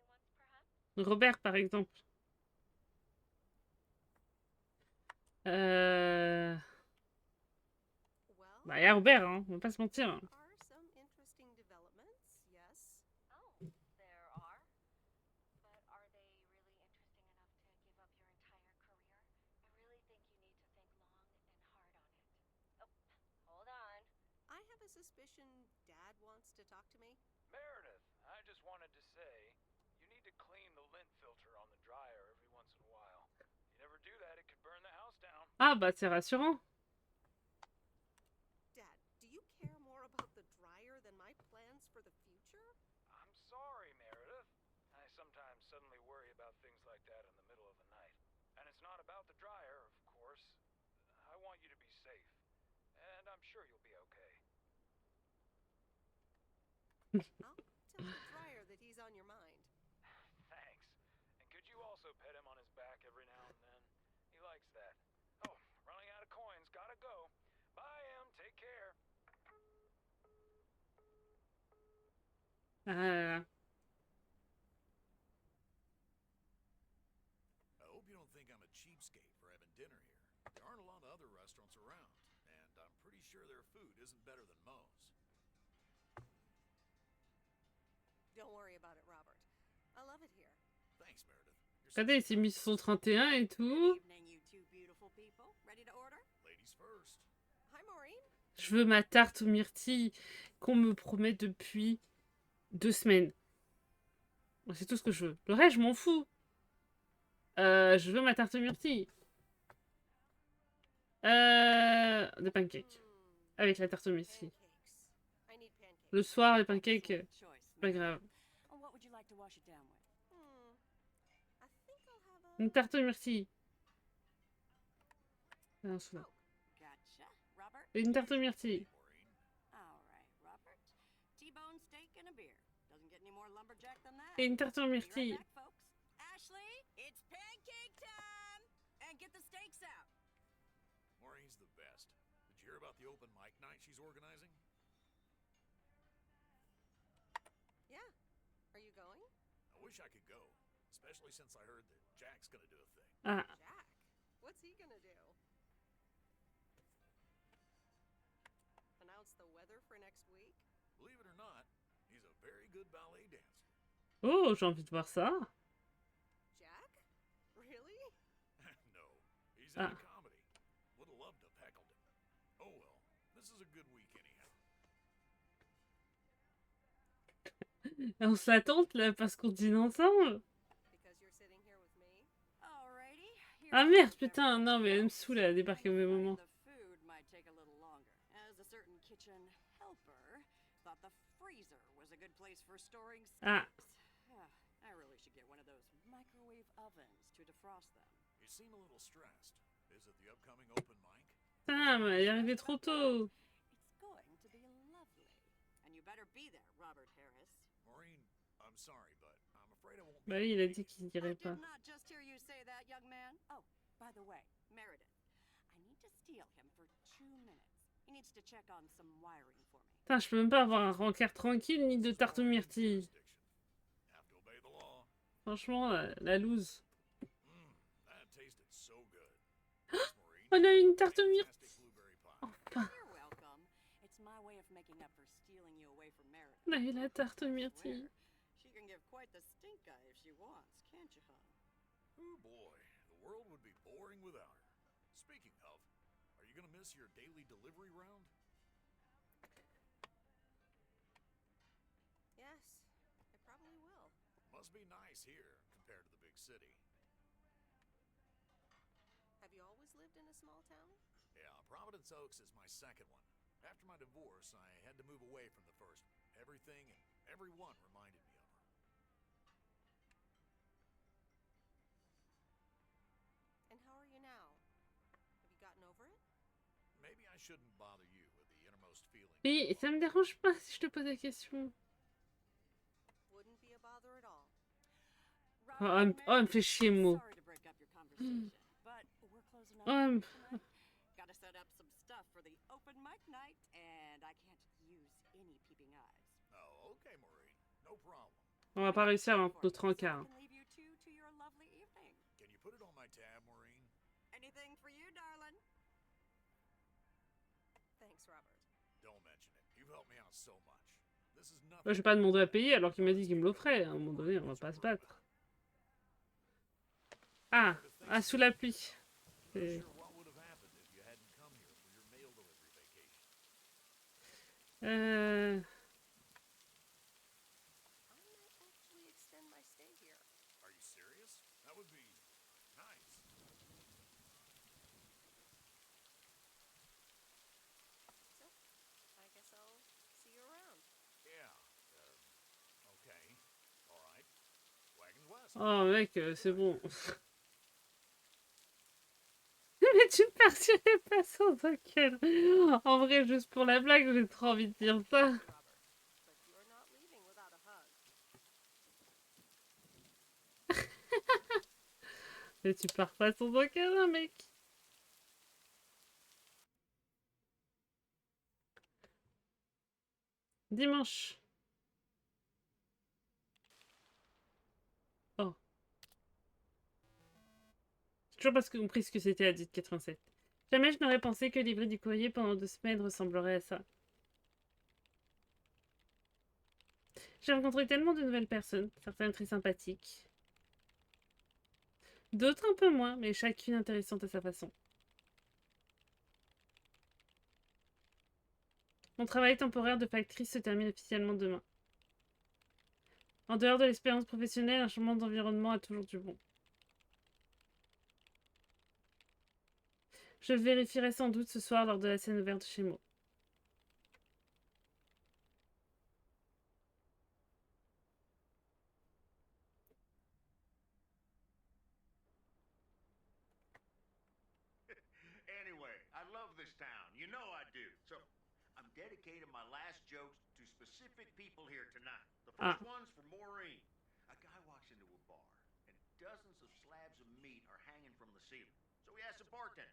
ones, perhaps? Robert, par exemple. Bah, il y a Robert, hein. On va pas se mentir. Hein. There are some interesting developments, yes. Oh, there are? But are they really interesting enough to give up your entire career? I really think you need to think long and hard on it. Oh, hold on. I have a suspicion Dad wants to talk to me. Meredith, I just wanted to say, you need to clean the lint filter on the dryer every once in a while. You never do that, it could burn the house down. Ah, bah c'est rassurant. Dad, do you care more about the dryer than my plans for the future? I'm sorry, Meredith. I sometimes suddenly worry about things like that in the middle of the night. And it's not about the dryer, of course. I want you to be safe. And I'm sure you'll be okay. I'll tell the dryer that he's on your mind. Thanks. And could you also pet him on his back every now and then? He likes that. Oh, running out of coins. Gotta go. Bye, Em. Take care. Ah. I hope you don't think I'm a cheapskate for having dinner here. There aren't a lot of other restaurants around, and I'm pretty sure their food isn't better than Moe's. Don't worry about it, Robert. I love it here. Thanks, Meredith. Regardez, il s'est mis sur son 31 et tout. Evening, you two beautiful people. Ready to order? Ladies first. Hi, Maureen. Je veux ma tarte aux myrtilles qu'on me promet depuis 2 semaines. C'est tout ce que je veux. Le reste, je m'en fous. Je veux ma tarte aux myrtilles. Des pancakes. Avec la tarte aux myrtilles. Le soir, les pancakes, pas grave. What would you like to wash it down with? I think I'll have a... Une tarte aux myrtilles. Ah, celui-là. Gotcha. Robert? Et une tarte aux myrtilles. All right, Robert. T-bone steak and a beer. Doesn't get any more lumberjack than that. Et une tarte aux Be myrtilles. right back, folks. Ashley, it's pancake time! And get the steaks out. Maureen's the best. Did you hear about the open mic night she's organizing? Yeah. Are you going? I wish I could go, especially since I heard that Jack's gonna do a thing. Ah. Jack? What's he gonna do? Announce the weather for next week? Believe it or not, he's a very good ballet dancer. Oh, j'ai envie de voir ça. Jack? Really? No, he's into comedy. Would have loved to have heckled him. Oh well, this is a good week anyhow. On s'attend là parce qu'on dîne ensemble. Ah merde, putain, non mais elle me saoule à débarquer au même moment. Ah. I really should get one of those microwave ovens to defrost them. You seem a little stressed. Is it the upcoming open mic? Putain, mais elle est arrivée trop tôt. It's going to be lovely. And you better be there, Robert Harris. Maureen, I'm sorry, but I'm afraid I won't. Bah oui, il a dit qu'il irait pas. Did not just hear you say that, young man. Oh, by the way, Meredith. I need to steal him for 2 minutes. He needs to check on some wiring for me. Putain, je peux même pas avoir un rencard tranquille ni de tarte aux myrtilles. Franchement, la loose. On a une tarte aux myrtilles. Enfin. On a eu la tarte aux myrtilles. She can give quite the stink eye if she wants, can't you, hon? Oh boy, the world would be boring without her. Speaking of, are you gonna miss your daily delivery round? Yes, I probably will. Must be nice here compared to the big city. Have you always lived in a small town? Yeah, Providence Oaks is my second one. After my divorce, I had to move away from the first one. Everything and everyone reminded me of her. And how are you now? Have you gotten over it? Maybe I shouldn't bother you with the innermost feeling. Oui, ça me dérange pas si je te pose la question. Wouldn't be a bother at all. Oh, elle me fait chier, Mo. Oh, Gotta set up some stuff for the open mic night, and I can't use any peeping eyes. Oh, okay, Maureen. No problem. on va pas réussir à notre encart. Can leave you two to your lovely evening. Can you put it on my tab, Maureen? Anything for you, darling. Thanks, Robert. Don't mention it. You've helped me out so much. This is nothing. Moi, j'ai pas demandé à payer alors qu'il m'a dit qu'il me l'offrait. À un moment donné, on va pas se battre. Ah, ah sous la pluie. Euh... Are you serious? That would be nice. So, I guess I'll see you around. Yeah. Okay. All right. Wagons west. Oh mec, c'est bon. Mais tu partirais pas sans aucun. En vrai, juste pour la blague, j'ai trop envie de dire ça. Mais tu pars pas sans aucun, mec. Dimanche. Oh. J'ai toujours pas compris ce que c'était à 1087. Jamais je n'aurais pensé que livrer du courrier pendant 2 semaines ressemblerait à ça. J'ai rencontré tellement de nouvelles personnes, certaines très sympathiques. D'autres un peu moins, mais chacune intéressante à sa façon. Mon travail temporaire de factrice se termine officiellement demain. En dehors de l'expérience professionnelle, un changement d'environnement a toujours du bon. Je le vérifierai sans doute ce soir lors de la scène ouverte chez moi. Anyway, I love this town. You know I do. So, I'm dedicating my last jokes to specific people here tonight. The first one's for Maureen. A guy walks into a bar, and dozens of slabs of meat are hanging from the ceiling. So he asks the bartender,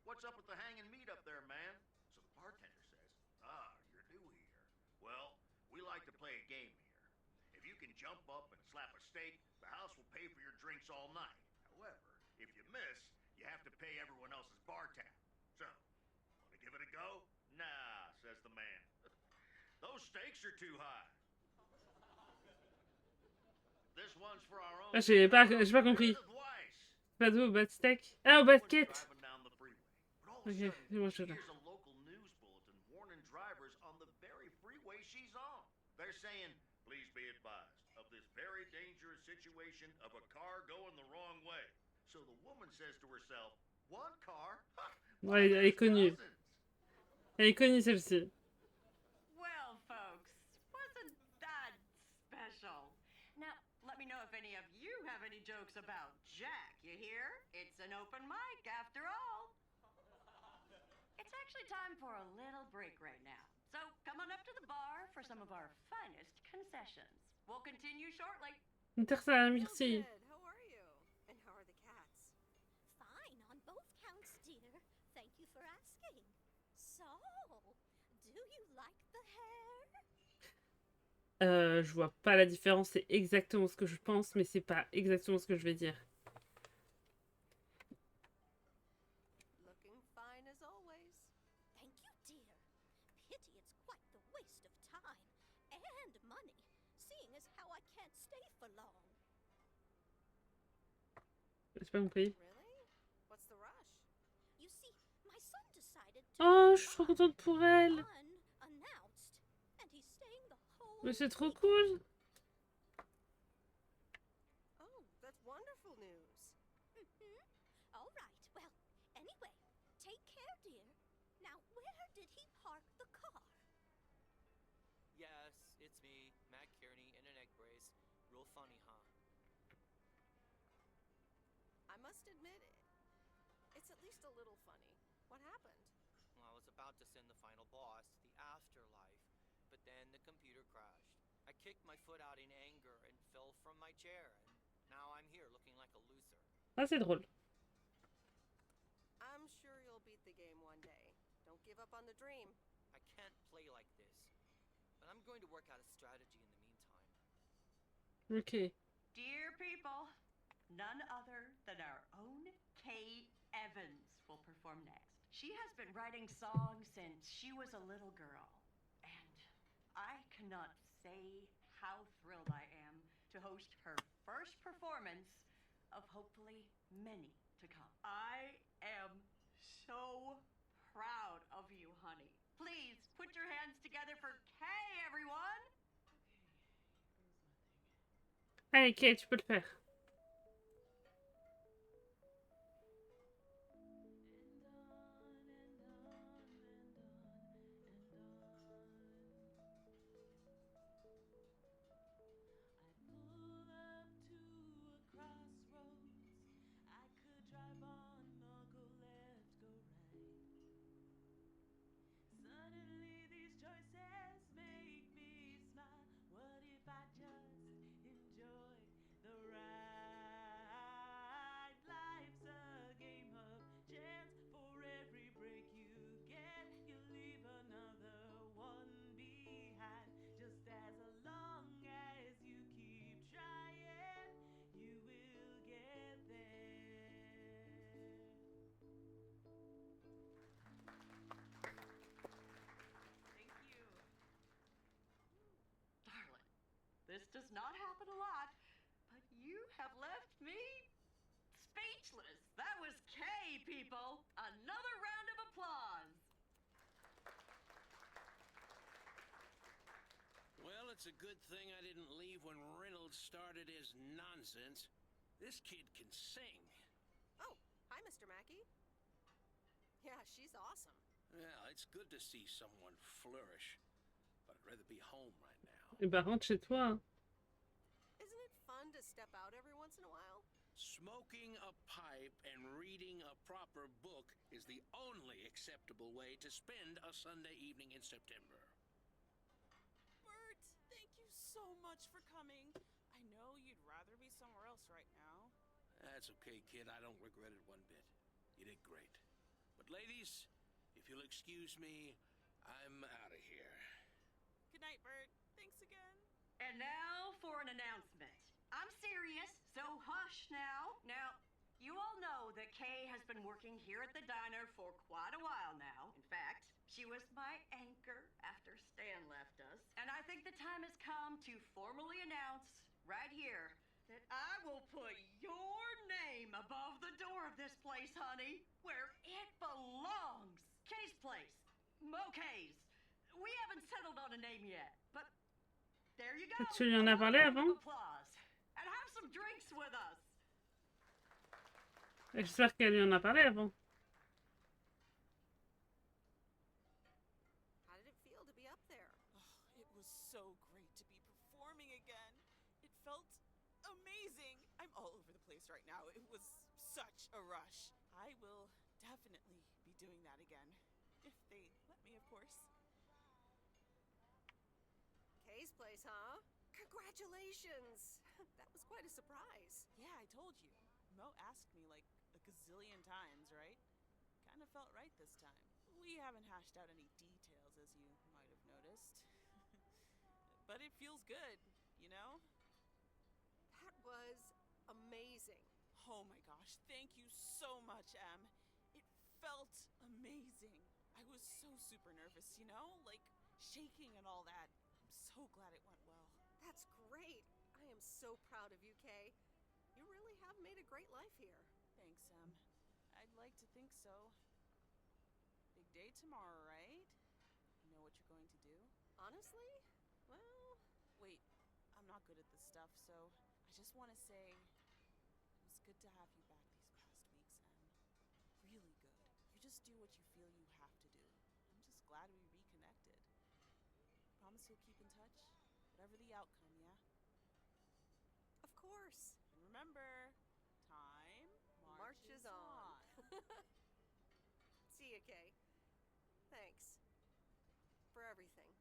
"What's up with the hanging meat up there, man?" So the bartender says, "Ah, you're new here. Well, we like to play a game here. If you can jump up and slap a steak, the house will pay for your drinks all night. However, if you miss, you have to pay everyone else's bar tab. So, want to give it a go?" "Nah," says the man. "Those stakes are too high." This one's for our own. Ah, j'ai pas compris. Pas d'où, au bas de steak. Ah, au bas de quête. Ok, c'est bon, je suis là. Here's a local news bulletin warning drivers on the very freeway she's on. They're saying, please be advised of this very dangerous situation of a car going the wrong way. So the woman says to herself, one car? Ouais, elle est connue. Elle est connue celle-ci. Well, folks, wasn't that special? Now, let me know if any of you have any jokes about Jack, you hear? It's an open mic after all. It's actually time for a little break right now. So come on up to the bar for some of our finest concessions. We'll continue shortly. Merci. How are you? And how are the cats? Fine on both counts, dear. Thank you for asking. So, do you like the hair? Je vois pas la différence, c'est exactement ce que je pense, mais c'est pas exactement ce que je vais dire. Looking fine as always. Thank you, dear. Pity it's quite the waste of time and money, seeing as how I can't stay for long. J'ai pas compris. Really? What's the rush? You see, my son decided to Oh, je suis trop contente pour elle. unannounced, and he's staying the whole Mais c'est trop cool. Oh, that's wonderful news. All right. Well, anyway, take care, dear. Now, where did he park the car? Yes, it's me, Matt Kearney, in an egg brace. Real funny, huh? I must admit it. It's at least a little funny. What happened? Well, I was about to send the final boss to the afterlife, but then the computer crashed. I kicked my foot out in anger and fell from my chair, and now I'm here looking like a loser. Ah, c'est drôle. I'm sure you'll beat the game one day. Don't give up on the dream. I can't play like this, but I'm going to work out a strategy in the meantime. Ok. Dear people, none other than our own Kay Evans will perform next. She has been writing songs since she was a little girl, and I cannot say how thrilled I am to host her first performance of hopefully many to come. I am so proud of you, honey. Please put your hands together for Kay, everyone! Allez, Kate, tu peux le faire. This does not happen a lot, but you have left me speechless. That was Kay, people. Another round of applause. Well, it's a good thing I didn't leave when Reynolds started his nonsense. This kid can sing. Oh, hi, Mr. Mackey. Yeah, she's awesome. Well, it's good to see someone flourish, but I'd rather be home right now. Eh ben, rentre chez toi. Isn't it fun to step out every once in a while? Smoking a pipe and reading a proper book is the only acceptable way to spend a Sunday evening in September. Bert, thank you so much for coming. I know you'd rather be somewhere else right now. That's okay, kid. I don't regret it one bit. You did great. But ladies, if you'll excuse me, I'm out of here. Good night, Bert. Thanks again. And now for an announcement. I'm serious, so hush now. Now, you all know that Kay has been working here at the diner for quite a while now. In fact, she was my anchor after Stan left us. And I think the time has come to formally announce right here that I will put your name above the door of this place, honey, where it belongs. Kay's Place. Mo Kay's. We haven't settled on a name yet, but There you go. Tu lui en as parlé avant? Applause. And have some drinks with us. J'espère qu'elle lui en a parlé avant. How did it feel to be up there? It was so great to be performing again. It felt amazing. I'm all over the place right now. It was such a rush. I will definitely be doing that again. If they let me, of course. Kay's place, huh? Congratulations! That was quite a surprise. Yeah, I told you. Mo asked me like a gazillion times, right? Kind of felt right this time. We haven't hashed out any details, as you might have noticed. But it feels good, you know? That was amazing. Oh my gosh, thank you so much, Em. It felt amazing. I was so super nervous, you know? Like, shaking and all that. I'm so glad it went well. That's great. I am so proud of you, Kay. You really have made a great life here. Thanks, Em. I'd like to think so. Big day tomorrow, right? You know what you're going to do? Honestly? Well... Wait, I'm not good at this stuff, so I just want to say it was good to have you back these past weeks, Em. Really good. You just do what you feel you have to do. I'm just glad we reconnected. Promise you'll keep in touch? Whatever the outcome, yeah? Of course. And remember, time marches on. See ya, Kay. Thanks. For everything.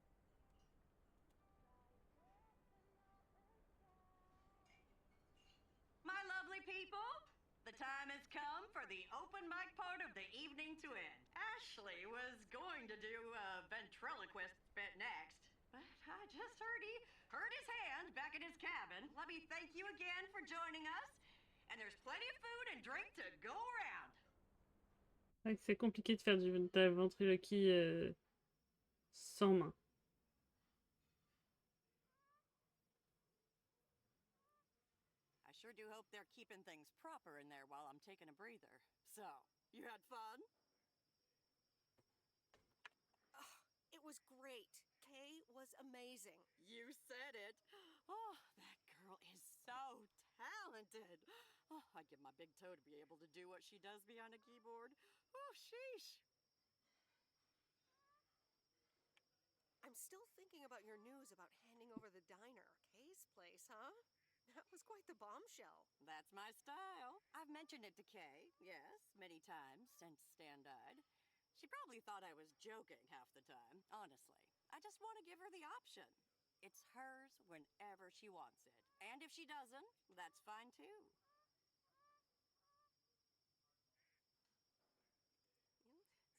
My lovely people, the time has come for the open mic part of the evening to end. Ashley was going to do a ventriloquist bit next, but I just heard his hand back in his cabin. Let me thank you again for joining us, and there's plenty of food and drink to go around. C'est compliqué de faire de la ventriloquie sans main. I sure do hope they're keeping things proper in there while I'm taking a breather. So, you had fun? It was great. Kay was amazing. You said it. Oh, that girl is so talented. Oh, I'd give my big toe to be able to do what she does behind a keyboard. Oh, sheesh. I'm still thinking about your news about handing over the diner. Kay's place, huh? That was quite the bombshell. That's my style. I've mentioned it to Kay, yes, many times since Stan died. She probably thought I was joking half the time, honestly. I just want to give her the option. It's hers whenever she wants it. And if she doesn't, that's fine too.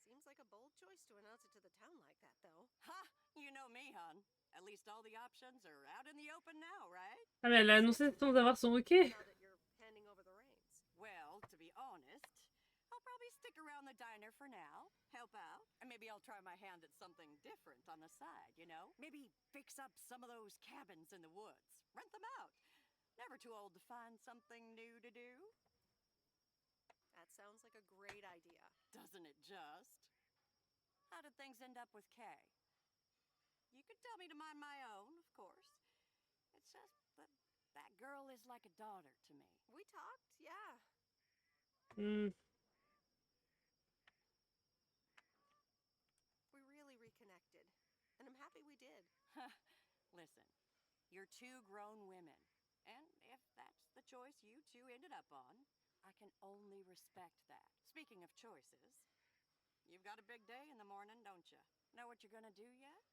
Seems like a bold choice to announce it to the town like that, though. Ha! You know me, hon. At least all the options are out in the open now, right? Ah mais elle a annoncé sans avoir son OK. Now that you're handing over the reins. Well, to be honest, I'll probably stick around the diner for now, help out, and maybe I'll try my hand at something different on the side, you know? Maybe fix up some of those cabins in the woods, rent them out. Never too old to find something new to do. That sounds like a great idea. Doesn't it just? How did things end up with Kay? You could tell me to mind my own, of course. It's just that that girl is like a daughter to me. We talked, yeah. We really reconnected. And I'm happy we did. Listen, you're two grown women. And if that's the choice you two ended up on, I can only respect that. Speaking of choices, you've got a big day in the morning, don't you? Know what you're gonna do yet?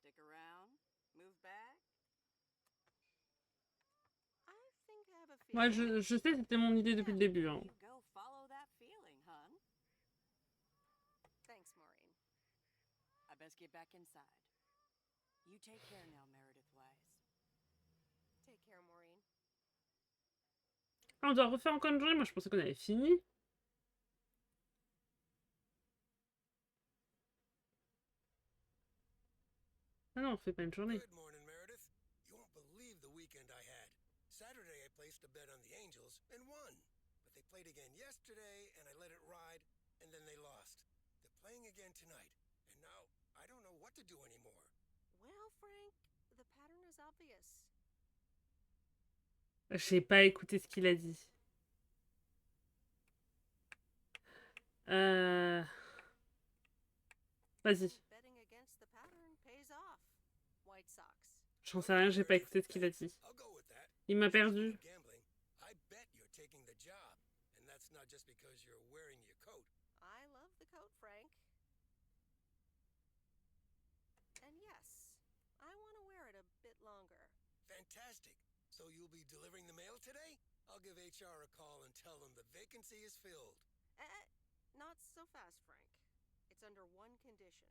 Stick around? Move back? I think I have a feeling. Moi, je sais, c'était mon idée depuis le début. Hein. You go follow that feeling, hon. Thanks, Maureen. I best get back inside. You take care now, Meredith Wise. Take care, Maureen. Ah, on doit refaire encore une journée. Moi, je pensais qu'on avait fini. Ah non, on fait pas une journée. Good morning, Meredith. You won't believe the weekend I had. Saturday, I placed a bet on the Angels and won. But they played again yesterday, and I let it ride, and then they lost. They're playing again tonight, and now I don't know what to do anymore. Well, Frank, the pattern is obvious. obvious. J'ai pas écouté ce qu'il a dit. Vas-y. Betting against the pattern pays off. White Sox. J'en sais rien, j'ai pas écouté ce qu'il a dit. Il m'a perdu. Gambling, I bet you're taking the job, and that's not just because you're wearing your coat. I love the coat, Frank. And yes, I want to wear it a bit longer. Fantastic. So you'll be delivering the mail today? I'll give HR a call and tell them the vacancy is filled. Not so fast, Frank. It's under one condition.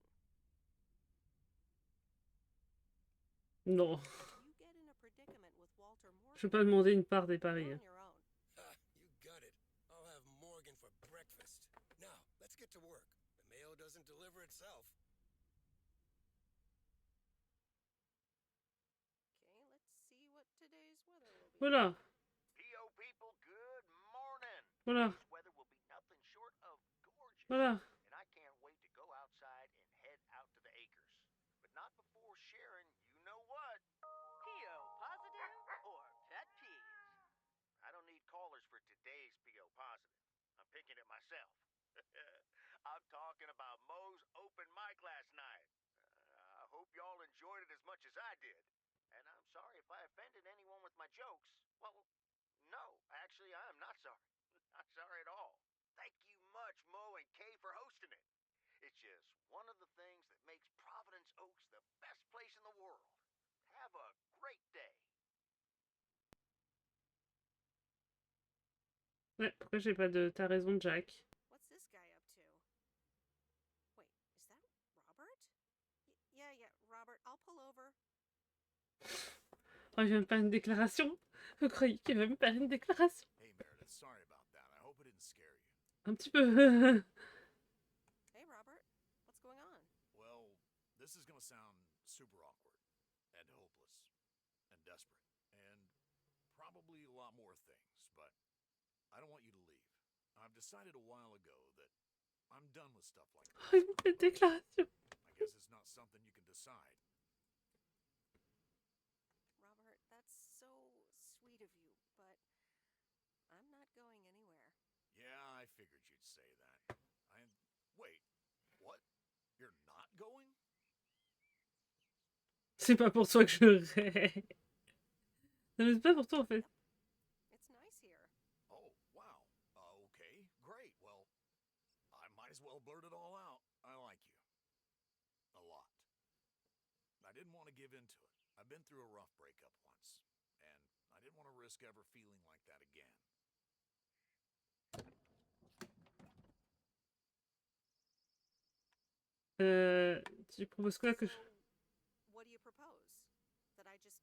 Non. You get in a predicament with Walter Morgan. Je vais pas demander une part des paris. On your own. You got it. I'll have Morgan for breakfast. Now, let's get to work. The mail doesn't deliver itself. Okay, let's see what today's weather will be. Voilà. PO people, good morning. Voilà. This weather will be nothing short of gorgeous. Voilà. And I can't wait to go outside and head out to the acres. But not before sharing, you know what? PO positive or pet peeves? I don't need callers for today's PO positive. I'm picking it myself. I'm talking about Moe's open mic last night. I hope y'all enjoyed it as much as I did. And I'm sorry if I offended anyone with my jokes. Well, no, actually, I am not sorry. Not sorry at all. Thank you much, Mo and Kay, for hosting it. It's just one of the things that makes Providence Oaks the best place in the world. Have a great day. Ouais, pourquoi j'ai pas de... T'as raison, Jack. What's this guy up to? Wait, is that Robert? Yeah, Robert, I'll pull over. Oh, il vient me faire une déclaration. Vous croyez qu'il va me faire une déclaration? Hey, Meredith, sorry about that. I hope it didn't scare you. Un petit peu. Hey, Robert, what's going on? Well, this is gonna sound super awkward and hopeless and desperate and probably a lot more things, but I don't want you to leave. I've decided a while ago that I'm done with stuff like this. Oh, il me fait une déclaration. I guess it's not something you can decide. Robert, that's so sweet of you, but I'm not going anywhere. Yeah, I figured you'd say that. Wait, what? You're not going? C'est pas pour toi que je rêve. Non, mais c'est pas pour toi en fait. It's nice here. Oh, wow. Okay, great. Well, I might as well blurt it all out. I like you. A lot. I didn't want to give in to it. I've been through a rough breakup once, and I didn't want to risk ever feeling like that again. Tu proposes quoi que je... What do you propose? That I just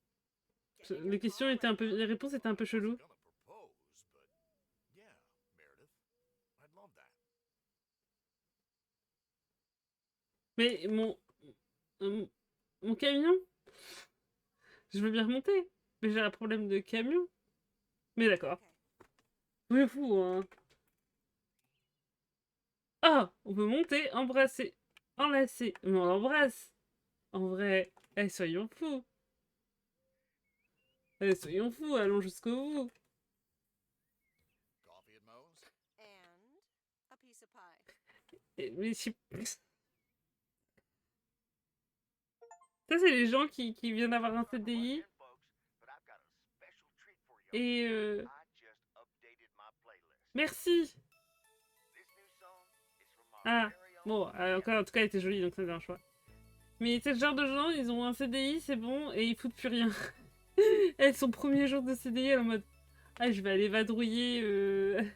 Les questions étaient un peu... Les réponses étaient un peu cheloues. Yeah, Meredith. I'd love that. Mais mon camion, je veux bien remonter, mais j'ai un problème de camion. Mais d'accord. Oui, fou, hein. Ah, on peut monter, embrasser, enlacer, mais on l'embrasse. En vrai, soyons fous. Soyons fous, allons jusqu'au bout. Coffee at Moe's? And a piece of pie. Mais si... Ça, c'est les gens qui viennent d'avoir un CDI. Et merci. Ah, bon, en tout cas, elle était jolie, donc ça dérange pas. Mais c'est le genre de gens, ils ont un CDI, c'est bon, et ils foutent plus rien. Elle, son premier jour de CDI, elle est en mode... Ah, je vais aller vadrouiller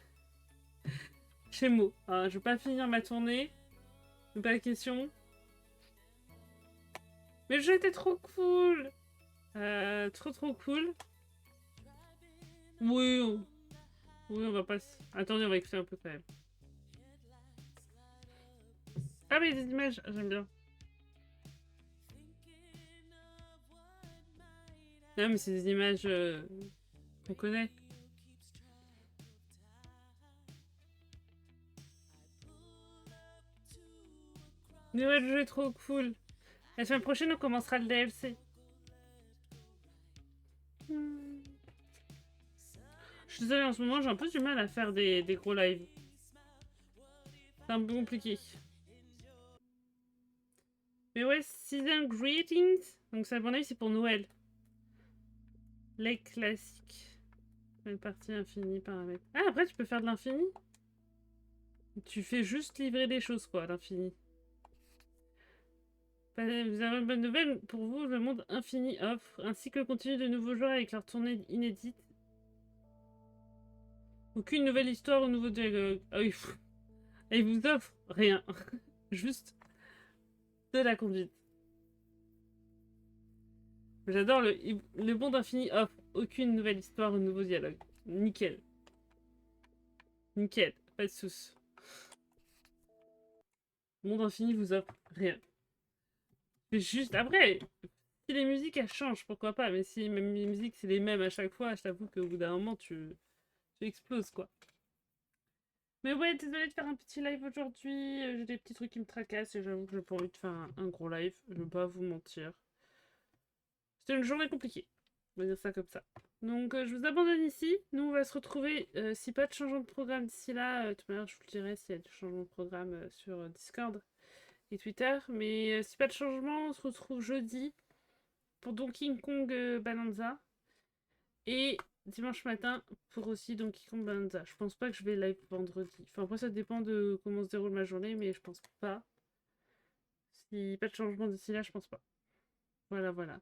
chez Mo. Ah, je veux pas finir ma tournée. C'est pas la question. Mais le jeu était trop cool. Trop cool. Oui, on va pas... Attendez, on va écouter un peu quand même. Ah oui, des images, j'aime bien. Non, mais c'est des images qu'on connaît. Mais ouais, le jeu est trop cool. La semaine prochaine, on commencera le DLC. Je suis désolée, en ce moment, j'ai un peu du mal à faire des gros lives. C'est un peu compliqué. Mais ouais, Season Greetings. Donc ça, à mon avis, c'est pour Noël. Les classiques. Une partie infinie, paramètres. Ah, après, tu peux faire de l'infini. Tu fais juste livrer des choses, quoi, à l'infini. Vous avez une bonne nouvelle pour vous, le monde infini offre un cycle continu de nouveaux joueurs avec leur tournée inédite. Aucune nouvelle histoire ou nouveau dialogue. Ah oui, et il vous offre rien. Juste de la conduite. J'adore le monde infini offre aucune nouvelle histoire ou nouveau dialogue. Nickel. Nickel, pas de soucis. Le monde infini vous offre rien. C'est juste après, si les musiques elles changent, pourquoi pas, mais si même les musiques c'est les mêmes à chaque fois, je t'avoue qu'au bout d'un moment tu exploses quoi. Mais ouais, désolée de faire un petit live aujourd'hui, j'ai des petits trucs qui me tracassent et j'avoue que j'ai pas envie de faire un gros live, je vais pas vous mentir. C'était une journée compliquée, on va dire ça comme ça. Donc je vous abandonne ici, nous on va se retrouver, si pas de changement de programme d'ici là, de toute manière je vous le dirai s'il y a du changement de programme sur Discord et Twitter, mais si pas de changement, on se retrouve jeudi pour Donkey Kong Bonanza et dimanche matin pour aussi Donkey Kong Bonanza. Je pense pas que je vais live vendredi. Enfin après ça dépend de comment se déroule ma journée, mais je pense pas. Si pas de changement d'ici là, je pense pas. Voilà, voilà.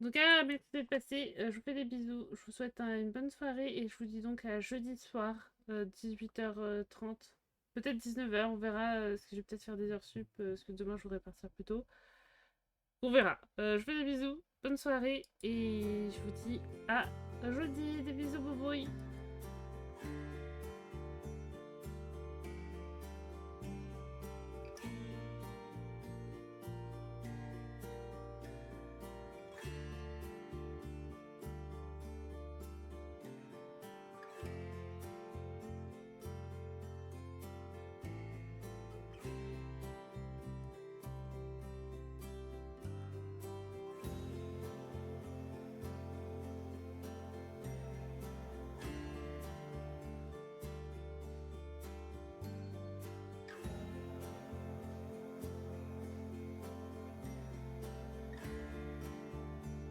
Donc merci d'être passé, je vous fais des bisous, je vous souhaite une bonne soirée et je vous dis donc à jeudi soir, 18h30, peut-être 19h, on verra, parce que je vais peut-être faire des heures sup, parce que demain je voudrais partir plus tôt. On verra. Je vous fais des bisous, bonne soirée et je vous dis à jeudi, des bisous boubouilles.